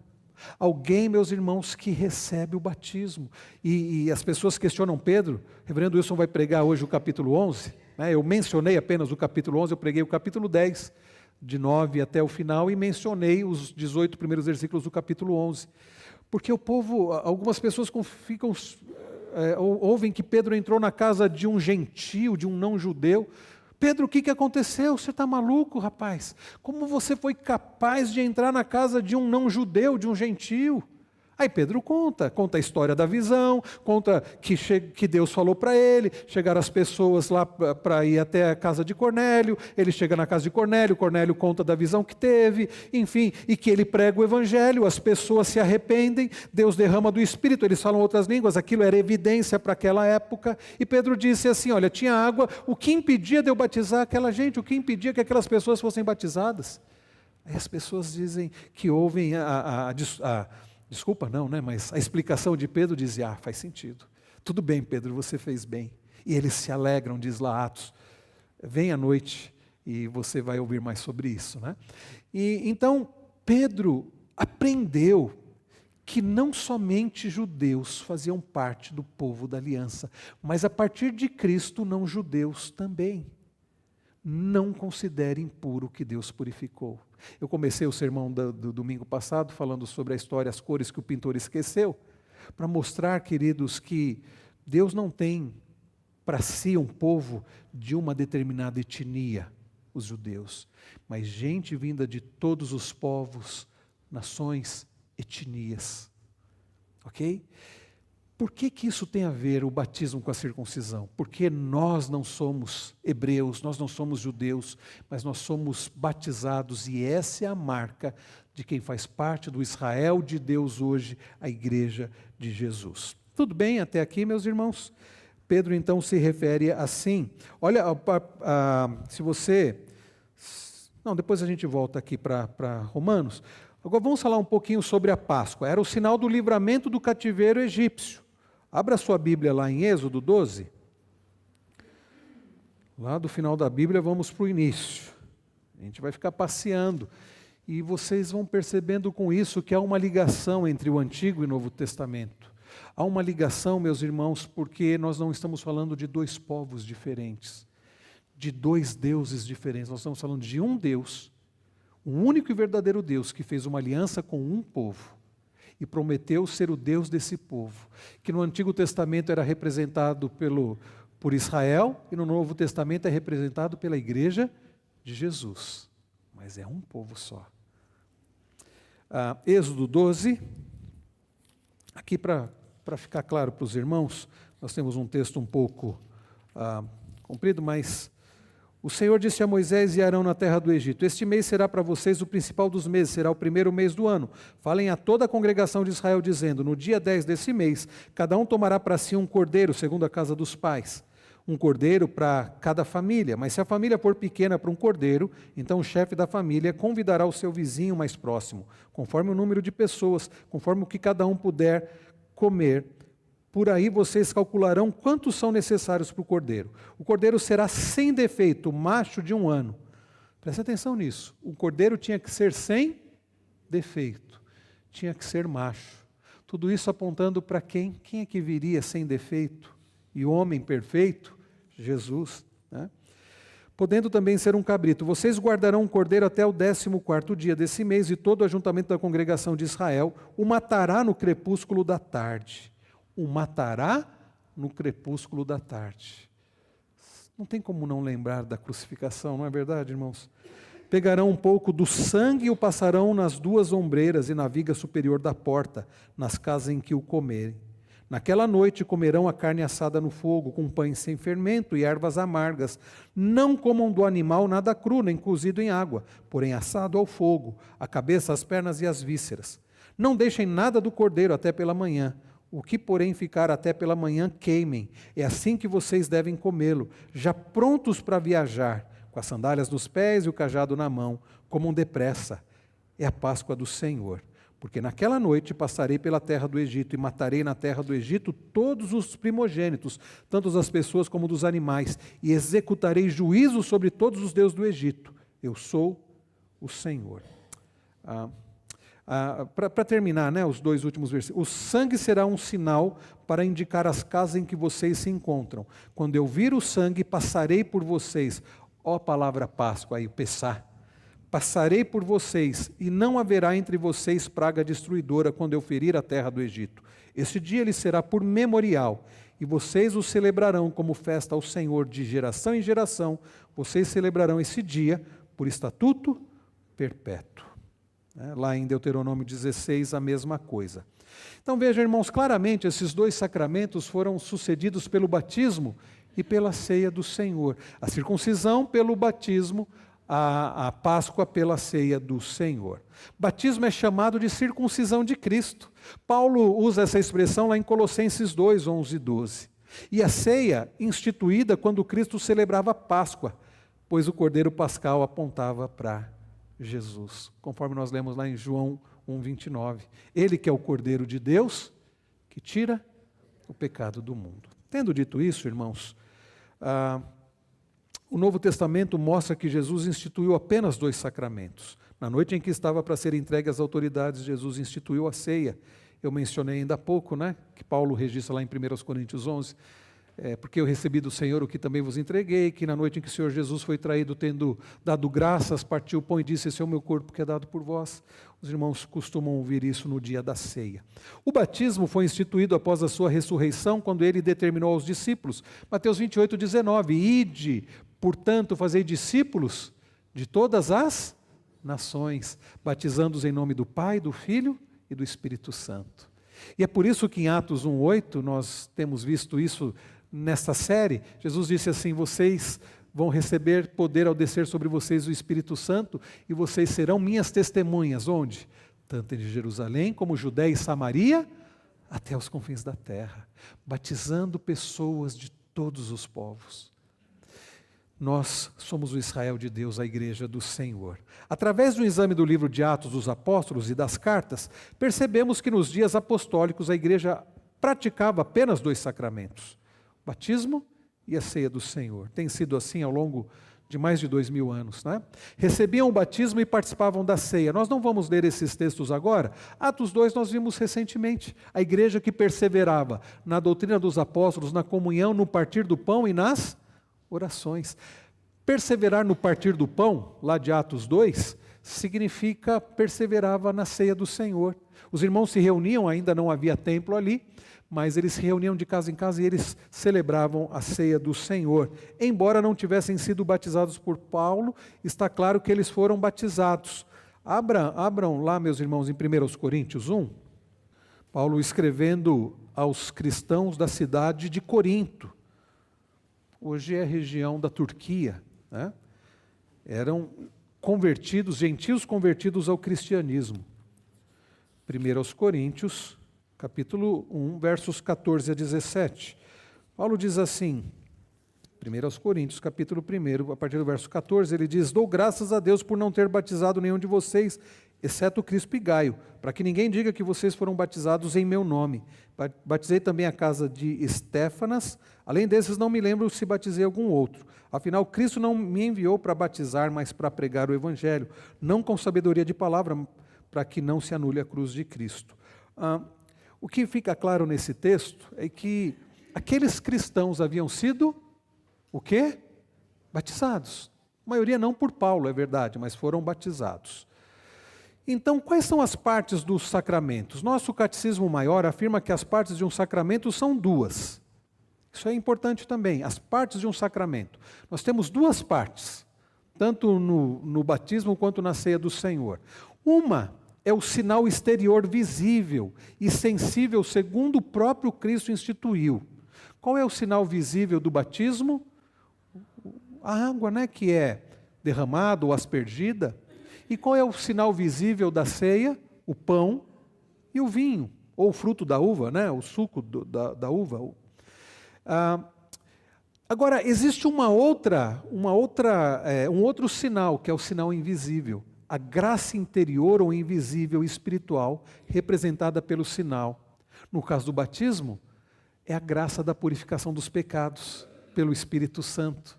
Alguém, meus irmãos, que recebe o batismo. E as pessoas questionam Pedro, o reverendo Wilson vai pregar hoje o capítulo 11, né? Eu mencionei apenas o capítulo 11, eu preguei o capítulo 10, de 9 até o final, e mencionei os 18 primeiros versículos do capítulo 11. Porque o povo, algumas pessoas ouvem que Pedro entrou na casa de um gentio, de um não-judeu. Pedro, o que aconteceu? Você está maluco, rapaz? Como você foi capaz de entrar na casa de um não-judeu, de um gentio? Aí Pedro conta a história da visão, conta que Deus falou para ele, chegaram as pessoas lá para ir até a casa de Cornélio, ele chega na casa de Cornélio, Cornélio conta da visão que teve, enfim, e que ele prega o evangelho, as pessoas se arrependem, Deus derrama do Espírito, eles falam outras línguas, aquilo era evidência para aquela época, e Pedro disse assim, olha, tinha água, o que impedia de eu batizar aquela gente, o que impedia que aquelas pessoas fossem batizadas? Aí as pessoas dizem que ouvem desculpa não, né? Mas a explicação de Pedro dizia, faz sentido. Tudo bem, Pedro, você fez bem. E eles se alegram, diz lá Atos. Vem à noite e você vai ouvir mais sobre isso, né? E então Pedro aprendeu que não somente judeus faziam parte do povo da aliança, mas a partir de Cristo não judeus também. Não considere impuro o que Deus purificou. Eu comecei o sermão do domingo passado falando sobre a história, as cores que o pintor esqueceu, para mostrar, queridos, que Deus não tem para si um povo de uma determinada etnia, os judeus, mas gente vinda de todos os povos, nações, etnias. Ok? Por que isso tem a ver, o batismo, com a circuncisão? Porque nós não somos hebreus, nós não somos judeus, mas nós somos batizados e essa é a marca de quem faz parte do Israel de Deus hoje, a igreja de Jesus. Tudo bem até aqui, meus irmãos? Pedro então se refere assim. Olha, se você... Não, depois a gente volta aqui para Romanos. Agora vamos falar um pouquinho sobre a Páscoa. Era o sinal do livramento do cativeiro egípcio. Abra sua Bíblia lá em Êxodo 12. Lá do final da Bíblia vamos para o início. A gente vai ficar passeando. E vocês vão percebendo com isso que há uma ligação entre o Antigo e o Novo Testamento. Há uma ligação, meus irmãos, porque nós não estamos falando de dois povos diferentes, de dois deuses diferentes. Nós estamos falando de um Deus, um único e verdadeiro Deus que fez uma aliança com um povo. E prometeu ser o Deus desse povo, que no Antigo Testamento era representado por Israel, e no Novo Testamento é representado pela igreja de Jesus. Mas é um povo só. Êxodo 12, aqui para ficar claro para os irmãos, nós temos um texto um pouco comprido, mas... O Senhor disse a Moisés e Arão na terra do Egito, este mês será para vocês o principal dos meses, será o primeiro mês do ano. Falem a toda a congregação de Israel, dizendo, no dia 10 desse mês, cada um tomará para si um cordeiro, segundo a casa dos pais. Um cordeiro para cada família, mas se a família for pequena para um cordeiro, então o chefe da família convidará o seu vizinho mais próximo, conforme o número de pessoas, conforme o que cada um puder comer. Por aí vocês calcularão quantos são necessários para o cordeiro. O cordeiro será sem defeito, macho de 1 ano. Preste atenção nisso. O cordeiro tinha que ser sem defeito. Tinha que ser macho. Tudo isso apontando para quem? Quem é que viria sem defeito? E homem perfeito? Jesus, né? Podendo também ser um cabrito. Vocês guardarão um cordeiro até o 14º dia desse mês, e todo o ajuntamento da congregação de Israel o matará no crepúsculo da tarde. O matará no crepúsculo da tarde. Não tem como não lembrar da crucificação, não é verdade, irmãos? Pegarão um pouco do sangue e o passarão nas 2 ombreiras e na viga superior da porta, nas casas em que o comerem. Naquela noite comerão a carne assada no fogo, com pães sem fermento e ervas amargas. Não comam do animal nada cru, nem cozido em água, porém assado ao fogo, a cabeça, as pernas e as vísceras. Não deixem nada do cordeiro até pela manhã. O que, porém, ficar até pela manhã, queimem. É assim que vocês devem comê-lo, já prontos para viajar, com as sandálias nos pés e o cajado na mão, comam depressa. É a Páscoa do Senhor. Porque naquela noite passarei pela terra do Egito e matarei na terra do Egito todos os primogênitos, tanto das pessoas como dos animais, e executarei juízo sobre todos os deuses do Egito. Eu sou o Senhor. Para terminar, né, os 2 últimos versículos. O sangue será um sinal para indicar as casas em que vocês se encontram. Quando eu vir o sangue, passarei por vocês. Ó a palavra Páscoa aí, Pessá. Passarei por vocês, e não haverá entre vocês praga destruidora quando eu ferir a terra do Egito. Este dia ele será por memorial, e vocês o celebrarão como festa ao Senhor de geração em geração. Vocês celebrarão esse dia por estatuto perpétuo. Lá em Deuteronômio 16, a mesma coisa. Então vejam, irmãos, claramente esses dois sacramentos foram sucedidos pelo batismo e pela ceia do Senhor. A circuncisão pelo batismo, a Páscoa pela ceia do Senhor. Batismo é chamado de circuncisão de Cristo. Paulo usa essa expressão lá em Colossenses 2, 11 e 12. E a ceia instituída quando Cristo celebrava a Páscoa, pois o Cordeiro Pascal apontava para Jesus, conforme nós lemos lá em João 1,29. Ele que é o Cordeiro de Deus, que tira o pecado do mundo. Tendo dito isso, irmãos, o Novo Testamento mostra que Jesus instituiu apenas 2 sacramentos. Na noite em que estava para ser entregue às autoridades, Jesus instituiu a ceia. Eu mencionei ainda há pouco, que Paulo registra lá em 1 Coríntios 11, porque eu recebi do Senhor o que também vos entreguei, que na noite em que o Senhor Jesus foi traído, tendo dado graças, partiu o pão e disse: esse é o meu corpo que é dado por vós. Os irmãos costumam ouvir isso no dia da ceia. O batismo foi instituído após a sua ressurreição, quando ele determinou aos discípulos. Mateus 28, 19, ide, portanto, fazei discípulos de todas as nações, batizando-os em nome do Pai, do Filho e do Espírito Santo. E é por isso que em Atos 1,8, nós temos visto isso nesta série. Jesus disse assim: vocês vão receber poder ao descer sobre vocês o Espírito Santo, e vocês serão minhas testemunhas. Onde? Tanto em Jerusalém como Judéia e Samaria, até os confins da terra, batizando pessoas de todos os povos. Nós somos o Israel de Deus, a igreja do Senhor. Através do exame do livro de Atos dos Apóstolos e das cartas, percebemos que nos dias apostólicos a igreja praticava apenas 2 sacramentos: o batismo e a ceia do Senhor. Tem sido assim ao longo de mais de 2000 anos. Recebiam o batismo e participavam da ceia. Nós não vamos ler esses textos agora. Atos 2 nós vimos recentemente. A igreja que perseverava na doutrina dos apóstolos, na comunhão, no partir do pão e nas orações. Perseverar no partir do pão, lá de Atos 2, significa perseverava na ceia do Senhor. Os irmãos se reuniam, ainda não havia templo ali, mas eles se reuniam de casa em casa e eles celebravam a ceia do Senhor. Embora não tivessem sido batizados por Paulo, está claro que eles foram batizados. Abram lá, meus irmãos, em 1 Coríntios 1, Paulo escrevendo aos cristãos da cidade de Corinto. Hoje é a região da Turquia. Eram convertidos, gentios convertidos ao cristianismo. 1 Coríntios, capítulo 1, versos 14 a 17. Paulo diz assim, 1 Coríntios, capítulo 1, a partir do verso 14, ele diz: dou graças a Deus por não ter batizado nenhum de vocês, exceto Crispo e Gaio, para que ninguém diga que vocês foram batizados em meu nome. Batizei também a casa de Estéfanas, além desses não me lembro se batizei algum outro. Afinal, Cristo não me enviou para batizar, mas para pregar o Evangelho, não com sabedoria de palavra, para que não se anule a cruz de Cristo. O que fica claro nesse texto é que aqueles cristãos haviam sido, o quê? Batizados. A maioria não por Paulo, é verdade, mas foram batizados. Então, quais são as partes dos sacramentos? Nosso Catecismo Maior afirma que as partes de um sacramento são 2. Isso é importante também, as partes de um sacramento. Nós temos 2 partes, tanto no batismo quanto na ceia do Senhor. Uma é o sinal exterior visível e sensível segundo o próprio Cristo instituiu. Qual é o sinal visível do batismo? A água, que é derramada ou aspergida. E qual é o sinal visível da ceia? O pão e o vinho, ou o fruto da uva, o suco da uva. Agora, existe um outro sinal, que é o sinal invisível. A graça interior ou invisível espiritual, representada pelo sinal. No caso do batismo, é a graça da purificação dos pecados, pelo Espírito Santo,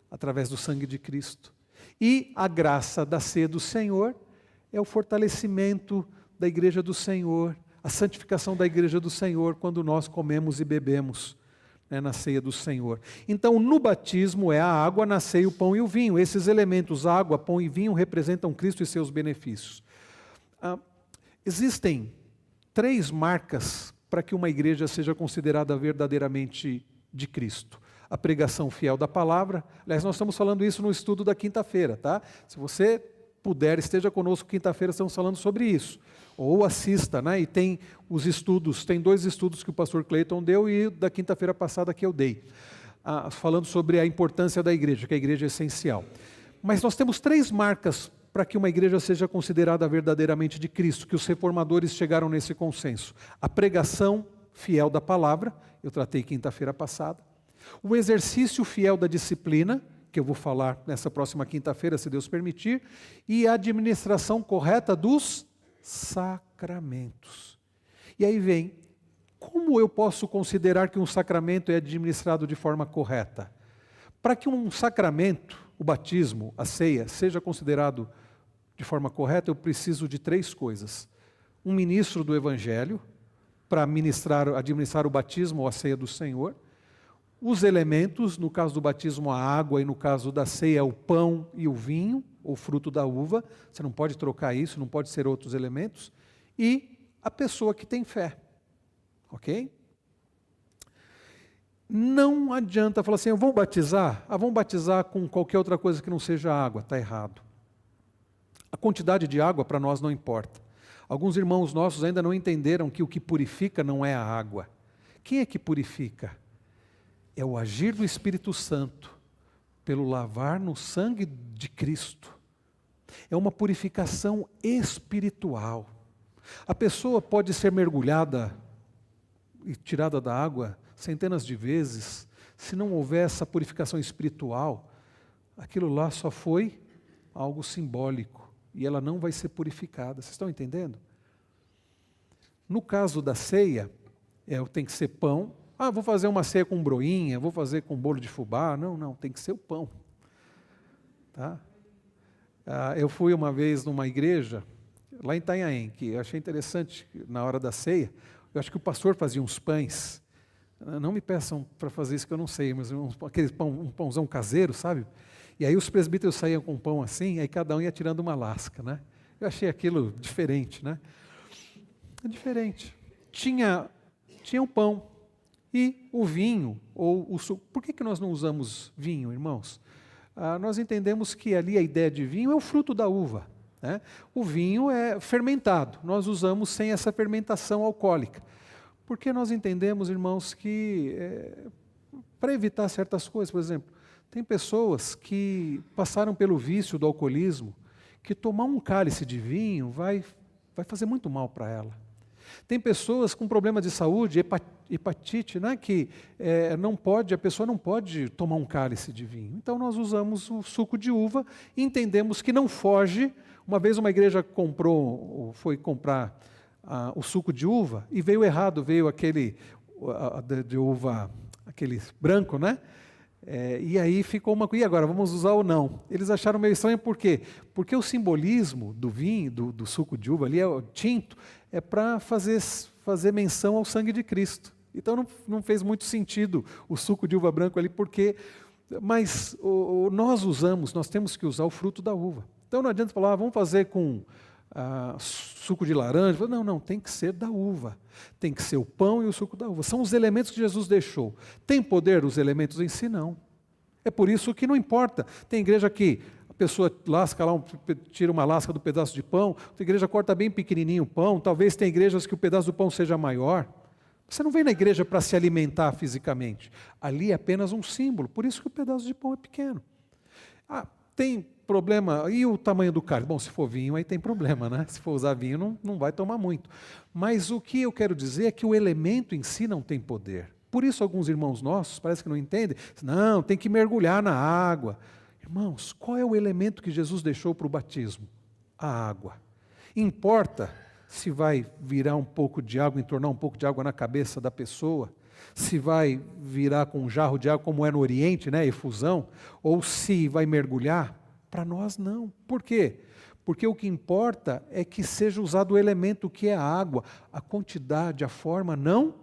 através do sangue de Cristo. E a graça da ceia do Senhor é o fortalecimento da igreja do Senhor, a santificação da igreja do Senhor, quando nós comemos e bebemos na ceia do Senhor. Então, no batismo é a água, na ceia o pão e o vinho. Esses elementos, água, pão e vinho, representam Cristo e seus benefícios. Existem 3 marcas para que uma igreja seja considerada verdadeiramente de Cristo. A pregação fiel da palavra. Aliás, nós estamos falando isso no estudo da quinta-feira, tá? Se você puder, esteja conosco quinta-feira, estamos falando sobre isso. Ou assista, né? E tem os estudos, tem 2 estudos que o pastor Cleiton deu e da quinta-feira passada que eu dei, falando sobre a importância da igreja, que a igreja é essencial. Mas nós temos 3 marcas para que uma igreja seja considerada verdadeiramente de Cristo, que os reformadores chegaram nesse consenso. A pregação fiel da palavra, eu tratei quinta-feira passada. O exercício fiel da disciplina, que eu vou falar nessa próxima quinta-feira, se Deus permitir. E a administração correta dos sacramentos. E aí vem, como eu posso considerar que um sacramento é administrado de forma correta? Para que um sacramento, o batismo, a ceia, seja considerado de forma correta, eu preciso de 3 coisas. Um ministro do Evangelho, para administrar o batismo ou a ceia do Senhor. Os elementos, no caso do batismo, a água, e no caso da ceia, o pão e o vinho, ou fruto da uva. Você não pode trocar isso, não pode ser outros elementos. E a pessoa que tem fé. Ok? Não adianta falar assim, vamos batizar? Vamos batizar com qualquer outra coisa que não seja água. Está errado. A quantidade de água para nós não importa. Alguns irmãos nossos ainda não entenderam que o que purifica não é a água. Quem é que purifica? É o agir do Espírito Santo, pelo lavar no sangue de Cristo. É uma purificação espiritual. A pessoa pode ser mergulhada e tirada da água centenas de vezes, se não houver essa purificação espiritual, aquilo lá só foi algo simbólico. E ela não vai ser purificada. Vocês estão entendendo? No caso da ceia, tem que ser pão. Vou fazer uma ceia com broinha, vou fazer com bolo de fubá. Não, tem que ser o pão. Tá? Eu fui uma vez numa igreja, lá em Itanhaém, que eu achei interessante, na hora da ceia, eu acho que o pastor fazia uns pães. Não me peçam para fazer isso que eu não sei, mas um pãozão caseiro, sabe? E aí os presbíteros saíam com pão assim, aí cada um ia tirando uma lasca, né? Eu achei aquilo diferente, né? É diferente. Tinha o pão e o vinho, ou o suco. Por que nós não usamos vinho, irmãos? Nós entendemos que ali a ideia de vinho é o fruto da uva, né? O vinho é fermentado, nós usamos sem essa fermentação alcoólica. Porque nós entendemos, irmãos, que para evitar certas coisas, por exemplo, tem pessoas que passaram pelo vício do alcoolismo, que tomar um cálice de vinho vai fazer muito mal para ela. Tem pessoas com problemas de saúde, hepatite, né, que a pessoa não pode tomar um cálice de vinho. Então nós usamos o suco de uva e entendemos que não foge. Uma vez uma igreja foi comprar o suco de uva e veio errado, veio aquele de uva, aquele branco, né? E aí ficou e agora, vamos usar ou não? Eles acharam meio estranho, por quê? Porque o simbolismo do vinho, do suco de uva ali, tinto, é para fazer menção ao sangue de Cristo. Então não fez muito sentido o suco de uva branco ali, mas nós temos que usar o fruto da uva. Então não adianta falar, vamos fazer com suco de laranja. Não, tem que ser da uva. Tem que ser o pão e o suco da uva. São os elementos que Jesus deixou. Tem poder os elementos em si? Não. É por isso que não importa. Tem igreja que a pessoa lasca lá, tira uma lasca do pedaço de pão, tem igreja corta bem pequenininho o pão, talvez tem igrejas que o pedaço do pão seja maior. Você não vem na igreja para se alimentar fisicamente. Ali é apenas um símbolo, por isso que o pedaço de pão é pequeno. Tem problema, e o tamanho do cálice? Bom, se for vinho, aí tem problema, né? Se for usar vinho, não vai tomar muito. Mas o que eu quero dizer é que o elemento em si não tem poder. Por isso alguns irmãos nossos, parece que não entendem, não, tem que mergulhar na água. Irmãos, qual é o elemento que Jesus deixou para o batismo? A água. Importa se vai virar um pouco de água, entornar um pouco de água na cabeça da pessoa, se vai virar com um jarro de água, como é no Oriente, né, efusão, ou se vai mergulhar. Para nós não. Por quê? Porque o que importa é que seja usado o elemento que é a água. A quantidade, a forma não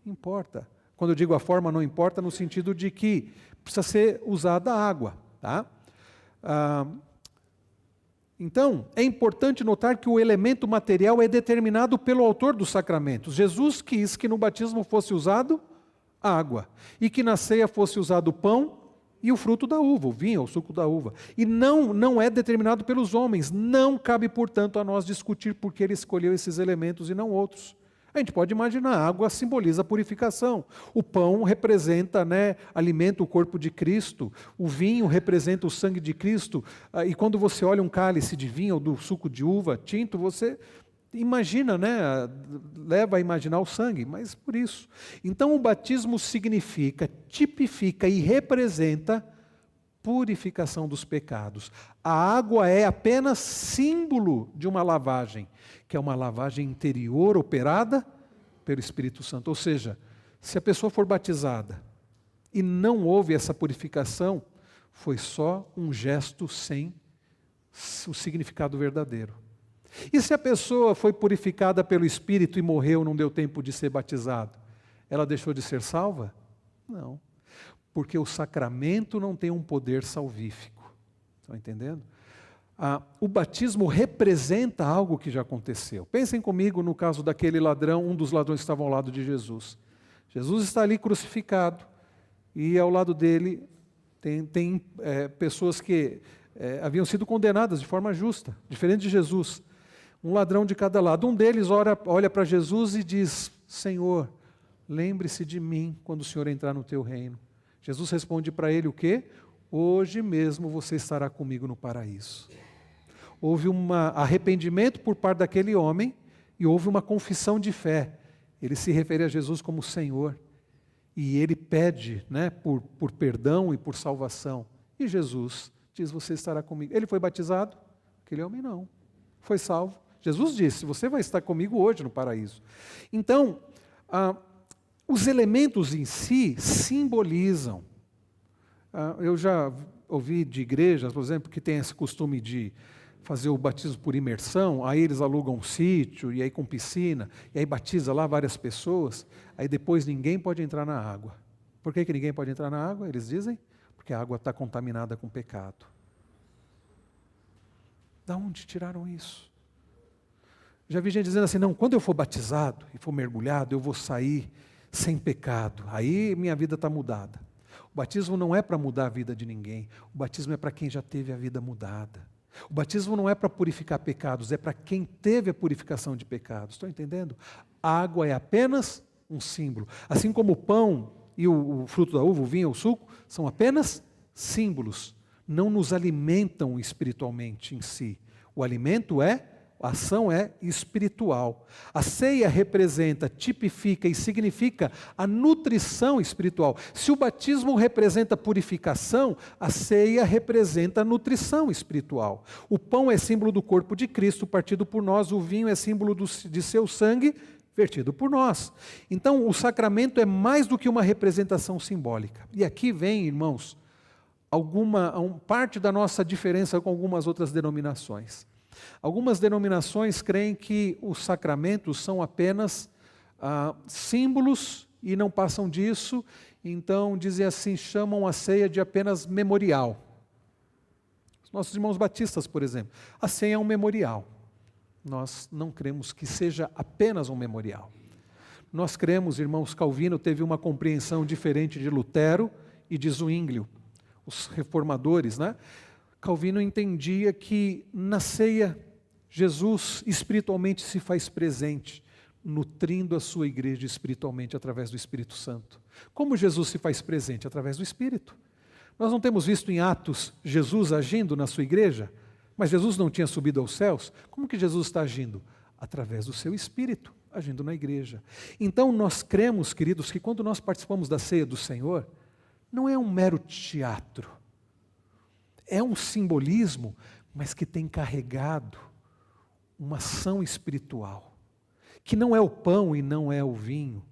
importa. Quando eu digo a forma não importa, no sentido de que precisa ser usada a água. Tá? Então, é importante notar que o elemento material é determinado pelo autor dos sacramentos. Jesus quis que no batismo fosse usado a água e que na ceia fosse usado o pão e o fruto da uva, o vinho, o suco da uva. E não é determinado pelos homens. Não cabe, portanto, a nós discutir por que ele escolheu esses elementos e não outros. A gente pode imaginar, a água simboliza a purificação. O pão representa, alimenta o corpo de Cristo. O vinho representa o sangue de Cristo. E quando você olha um cálice de vinho ou do suco de uva tinto, você imagina, leva a imaginar o sangue, mas por isso. Então o batismo significa, tipifica e representa purificação dos pecados. A água é apenas símbolo de uma lavagem, que é uma lavagem interior operada pelo Espírito Santo. Ou seja, se a pessoa for batizada e não houve essa purificação, foi só um gesto sem o significado verdadeiro. E se a pessoa foi purificada pelo Espírito e morreu, não deu tempo de ser batizado, ela deixou de ser salva? Não. Porque o sacramento não tem um poder salvífico. Estão entendendo? O batismo representa algo que já aconteceu. Pensem comigo no caso daquele ladrão, um dos ladrões que estavam ao lado de Jesus. Jesus está ali crucificado e ao lado dele tem pessoas que haviam sido condenadas de forma justa, diferente de Jesus. Um ladrão de cada lado. Um deles olha para Jesus e diz: Senhor, lembre-se de mim quando o Senhor entrar no teu reino. Jesus responde para ele o quê? Hoje mesmo você estará comigo no paraíso. Houve um arrependimento por parte daquele homem e houve uma confissão de fé. Ele se refere a Jesus como Senhor. E ele pede por perdão e por salvação. E Jesus diz: você estará comigo. Ele foi batizado? Aquele homem não. Foi salvo. Jesus disse: você vai estar comigo hoje no paraíso. Então, os elementos em si simbolizam. Eu já ouvi de igrejas, por exemplo, que tem esse costume de fazer o batismo por imersão, aí eles alugam um sítio, e aí com piscina, e aí batiza lá várias pessoas, aí depois ninguém pode entrar na água. Por que ninguém pode entrar na água? Eles dizem: porque a água está contaminada com pecado. Da onde tiraram isso? Já vi gente dizendo assim: não, quando eu for batizado e for mergulhado, eu vou sair sem pecado, aí minha vida está mudada. O batismo não é para mudar a vida de ninguém, o batismo é para quem já teve a vida mudada. O batismo não é para purificar pecados, é para quem teve a purificação de pecados. Estão entendendo? A água é apenas um símbolo. Assim como o pão e o fruto da uva, o vinho, o suco, são apenas símbolos. Não nos alimentam espiritualmente em si. O alimento a ação é espiritual. A ceia representa, tipifica e significa a nutrição espiritual. Se o batismo representa purificação, a ceia representa a nutrição espiritual. O pão é símbolo do corpo de Cristo partido por nós, o vinho é símbolo de seu sangue vertido por nós. Então, o sacramento é mais do que uma representação simbólica. E aqui vem, irmãos, parte da nossa diferença com algumas outras denominações. Algumas denominações creem que os sacramentos são apenas símbolos e não passam disso, então dizem assim, chamam a ceia de apenas memorial. Os nossos irmãos batistas, por exemplo, a ceia é um memorial. Nós não cremos que seja apenas um memorial. Nós cremos, irmãos, Calvino teve uma compreensão diferente de Lutero e de Zwinglio, os reformadores, Calvino entendia que na ceia Jesus espiritualmente se faz presente, nutrindo a sua igreja espiritualmente através do Espírito Santo. Como Jesus se faz presente? Através do Espírito. Nós não temos visto em Atos Jesus agindo na sua igreja, mas Jesus não tinha subido aos céus. Como que Jesus está agindo? Através do seu Espírito, agindo na igreja. Então nós cremos, queridos, que quando nós participamos da ceia do Senhor, não é um mero teatro. É um simbolismo, mas que tem carregado uma ação espiritual, que não é o pão e não é o vinho,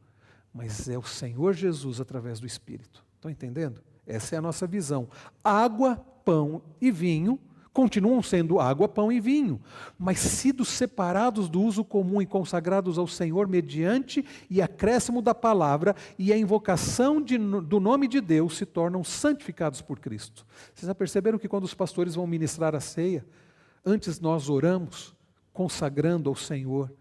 mas é o Senhor Jesus através do Espírito. Estão entendendo? Essa é a nossa visão. Água, pão e vinho continuam sendo água, pão e vinho, mas sido separados do uso comum e consagrados ao Senhor mediante e acréscimo da palavra e a invocação do nome de Deus se tornam santificados por Cristo. Vocês já perceberam que quando os pastores vão ministrar a ceia, antes nós oramos, consagrando ao Senhor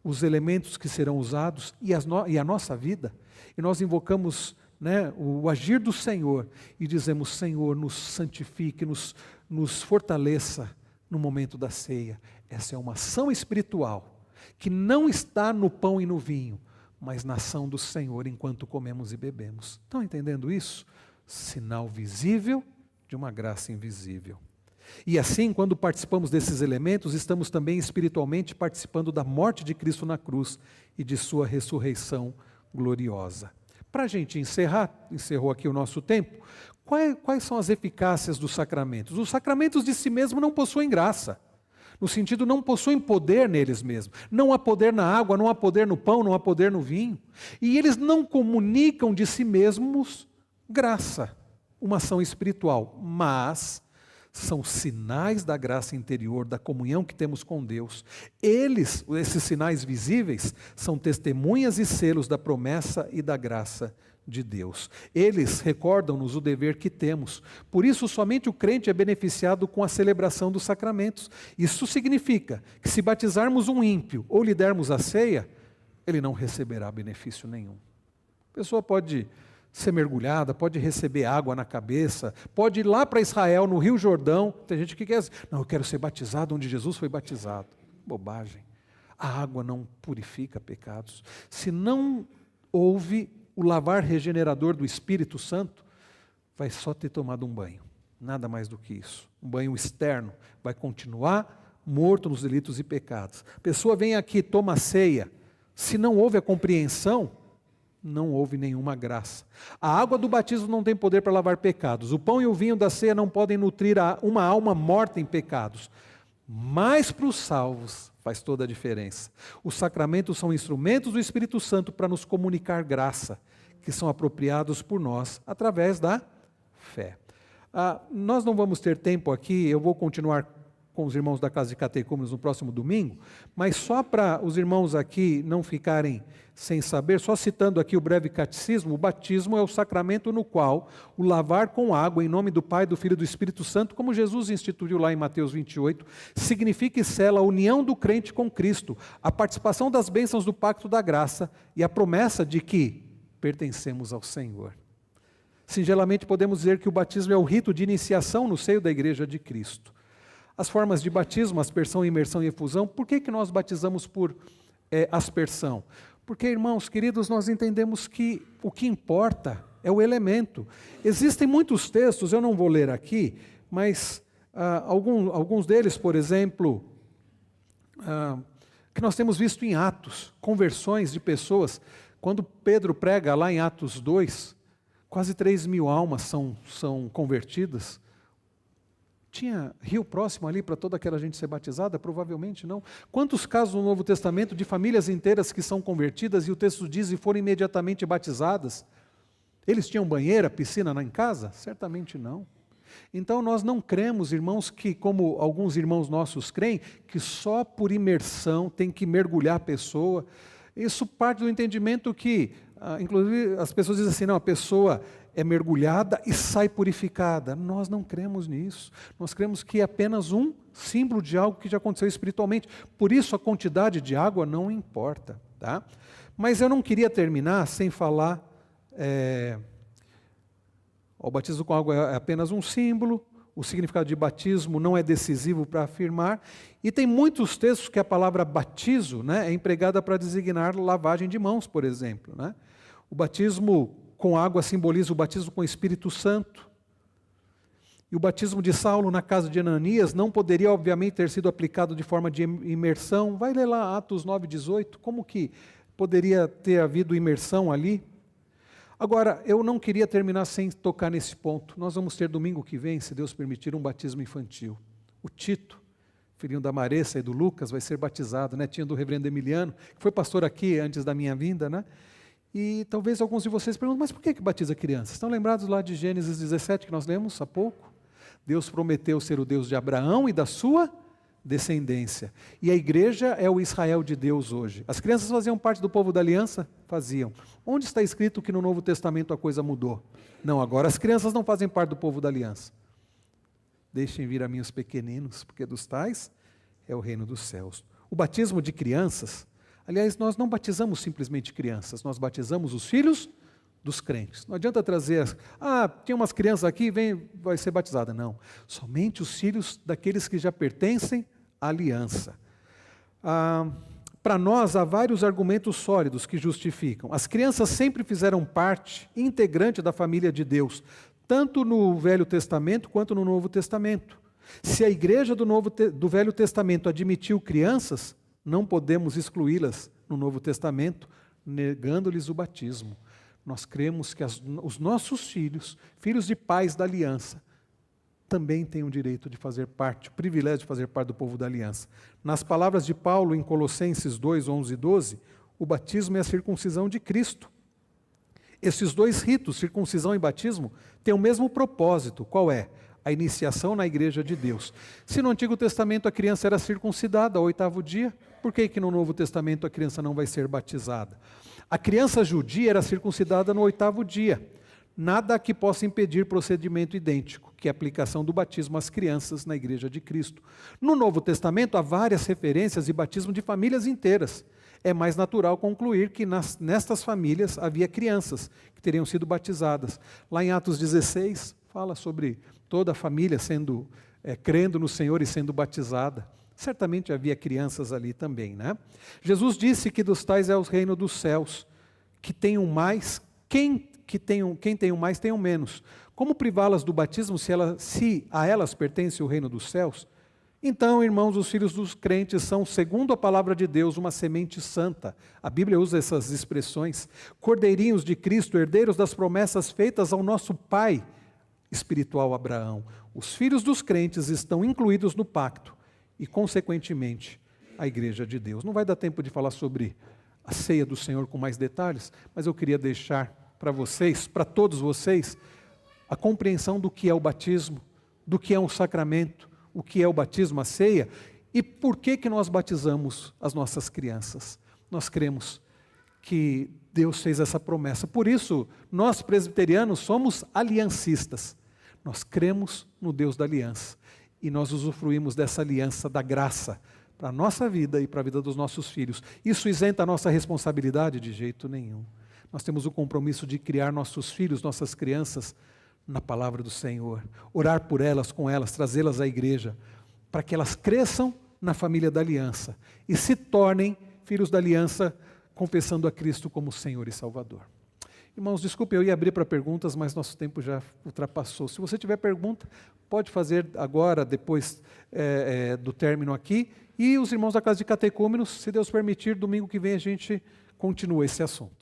os elementos que serão usados e a nossa vida, e nós invocamos né, o agir do Senhor e dizemos: Senhor, nos santifique, nos fortaleça no momento da ceia. Essa é uma ação espiritual que não está no pão e no vinho, mas na ação do Senhor enquanto comemos e bebemos. Estão entendendo isso? Sinal visível de uma graça invisível. E assim, quando participamos desses elementos, estamos também espiritualmente participando da morte de Cristo na cruz e de sua ressurreição gloriosa. Para a gente encerrar, encerrou aqui o nosso tempo, quais são as eficácias dos sacramentos? Os sacramentos de si mesmos não possuem graça, no sentido não possuem poder neles mesmos. Não há poder na água, não há poder no pão, não há poder no vinho. E eles não comunicam de si mesmos graça, uma ação espiritual, mas são sinais da graça interior, da comunhão que temos com Deus. Esses sinais visíveis, são testemunhas e selos da promessa e da graça de Deus. Eles recordam-nos o dever que temos. Por isso, somente o crente é beneficiado com a celebração dos sacramentos. Isso significa que se batizarmos um ímpio ou lhe dermos a ceia, ele não receberá benefício nenhum. A pessoa pode ser mergulhada, pode receber água na cabeça, pode ir lá para Israel, no Rio Jordão. Tem gente que quer dizer: não, eu quero ser batizado onde Jesus foi batizado. Bobagem. A água não purifica pecados. Se não houve o lavar regenerador do Espírito Santo, vai só ter tomado um banho. Nada mais do que isso. Um banho externo. Vai continuar morto nos delitos e pecados. A pessoa vem aqui, toma ceia. Se não houve a compreensão, não houve nenhuma graça. A água do batismo não tem poder para lavar pecados. O pão e o vinho da ceia não podem nutrir uma alma morta em pecados. Mas para os salvos faz toda a diferença. Os sacramentos são instrumentos do Espírito Santo para nos comunicar graça, que são apropriados por nós através da fé. Nós não vamos ter tempo aqui, eu vou continuar com os irmãos da Casa de Catecúmenos no próximo domingo, mas só para os irmãos aqui não ficarem sem saber, só citando aqui o breve catecismo, o batismo é o sacramento no qual o lavar com água em nome do Pai, do Filho e do Espírito Santo, como Jesus instituiu lá em Mateus 28, significa e sela a união do crente com Cristo, a participação das bênçãos do pacto da graça e a promessa de que pertencemos ao Senhor. Singelamente podemos dizer que o batismo é o rito de iniciação no seio da Igreja de Cristo. As formas de batismo, aspersão, imersão e efusão, por que nós batizamos por aspersão? Porque, irmãos queridos, nós entendemos que o que importa é o elemento. Existem muitos textos, eu não vou ler aqui, mas alguns deles, por exemplo, que nós temos visto em Atos, conversões de pessoas. Quando Pedro prega lá em Atos 2, quase 3.000 almas são convertidas. Tinha rio próximo ali para toda aquela gente ser batizada? Provavelmente não. Quantos casos no Novo Testamento de famílias inteiras que são convertidas e o texto diz e foram imediatamente batizadas? Eles tinham banheira, piscina em casa? Certamente não. Então nós não cremos, irmãos, que como alguns irmãos nossos creem, que só por imersão tem que mergulhar a pessoa. Isso parte do entendimento que, inclusive as pessoas dizem assim, não, a pessoa é mergulhada e sai purificada. Nós não cremos nisso. Nós cremos que é apenas um símbolo de algo que já aconteceu espiritualmente. Por isso a quantidade de água não importa. Tá? Mas eu não queria terminar sem falar, o batismo com água é apenas um símbolo, o significado de batismo não é decisivo para afirmar, e tem muitos textos que a palavra batizo, né, é empregada para designar lavagem de mãos, por exemplo. Né? O batismo com água simboliza o batismo com o Espírito Santo. E o batismo de Saulo na casa de Ananias não poderia, obviamente, ter sido aplicado de forma de imersão. Vai ler lá Atos 9:18, como que poderia ter havido imersão ali? Agora, eu não queria terminar sem tocar nesse ponto. Nós vamos ter domingo que vem, se Deus permitir, um batismo infantil. O Tito, filhinho da Maressa e do Lucas, vai ser batizado, netinho do reverendo Emiliano, que foi pastor aqui antes da minha vinda, né? E talvez alguns de vocês perguntem, mas por que batiza crianças? Estão lembrados lá de Gênesis 17, que nós lemos há pouco? Deus prometeu ser o Deus de Abraão e da sua descendência. E a igreja é o Israel de Deus hoje. As crianças faziam parte do povo da aliança? Faziam. Onde está escrito que no Novo Testamento a coisa mudou? Não, agora as crianças não fazem parte do povo da aliança. Deixem vir a mim os pequeninos, porque dos tais é o reino dos céus. O batismo de crianças, aliás, nós não batizamos simplesmente crianças, nós batizamos os filhos dos crentes. Não adianta trazer, tinha umas crianças aqui, vai ser batizada. Não, somente os filhos daqueles que já pertencem à aliança. Para nós, há vários argumentos sólidos que justificam. As crianças sempre fizeram parte integrante da família de Deus, tanto no Velho Testamento quanto no Novo Testamento. Se a igreja do Velho Testamento admitiu crianças, não podemos excluí-las no Novo Testamento, negando-lhes o batismo. Nós cremos que os nossos filhos, filhos de pais da aliança, também têm o direito de fazer parte, o privilégio de fazer parte do povo da aliança. Nas palavras de Paulo em Colossenses 2, 11 e 12, o batismo é a circuncisão de Cristo. Esses dois ritos, circuncisão e batismo, têm o mesmo propósito. Qual é? A iniciação na igreja de Deus. Se no Antigo Testamento a criança era circuncidada ao 8º dia, por que no Novo Testamento a criança não vai ser batizada? A criança judia era circuncidada no 8º dia. Nada que possa impedir procedimento idêntico, que é a aplicação do batismo às crianças na igreja de Cristo. No Novo Testamento há várias referências e batismo de famílias inteiras. É mais natural concluir que nestas famílias havia crianças que teriam sido batizadas. Lá em Atos 16, fala sobre toda a família crendo no Senhor e sendo batizada. Certamente havia crianças ali também, né? Jesus disse que dos tais é o reino dos céus, que tenham mais, quem tenham mais, tenham menos. Como privá-las do batismo se a elas pertence o reino dos céus? Então, irmãos, os filhos dos crentes são, segundo a palavra de Deus, uma semente santa. A Bíblia usa essas expressões. Cordeirinhos de Cristo, herdeiros das promessas feitas ao nosso pai espiritual Abraão. Os filhos dos crentes estão incluídos no pacto e, consequentemente, a igreja de Deus. Não vai dar tempo de falar sobre a ceia do Senhor com mais detalhes, mas eu queria deixar para vocês, para todos vocês, a compreensão do que é o batismo, do que é um sacramento, o que é o batismo, a ceia, e por que nós batizamos as nossas crianças. Nós cremos que Deus fez essa promessa. Por isso, nós presbiterianos somos aliancistas. Nós cremos no Deus da aliança. E nós usufruímos dessa aliança, da graça, para a nossa vida e para a vida dos nossos filhos. Isso isenta a nossa responsabilidade? De jeito nenhum. Nós temos o compromisso de criar nossos filhos, nossas crianças, na palavra do Senhor. Orar por elas, com elas, trazê-las à igreja, para que elas cresçam na família da aliança e se tornem filhos da aliança, confessando a Cristo como Senhor e Salvador. Irmãos, desculpe, eu ia abrir para perguntas, mas nosso tempo já ultrapassou. Se você tiver pergunta, pode fazer agora, depois do término aqui. E os irmãos da Casa de Catecúmenos, se Deus permitir, domingo que vem a gente continua esse assunto.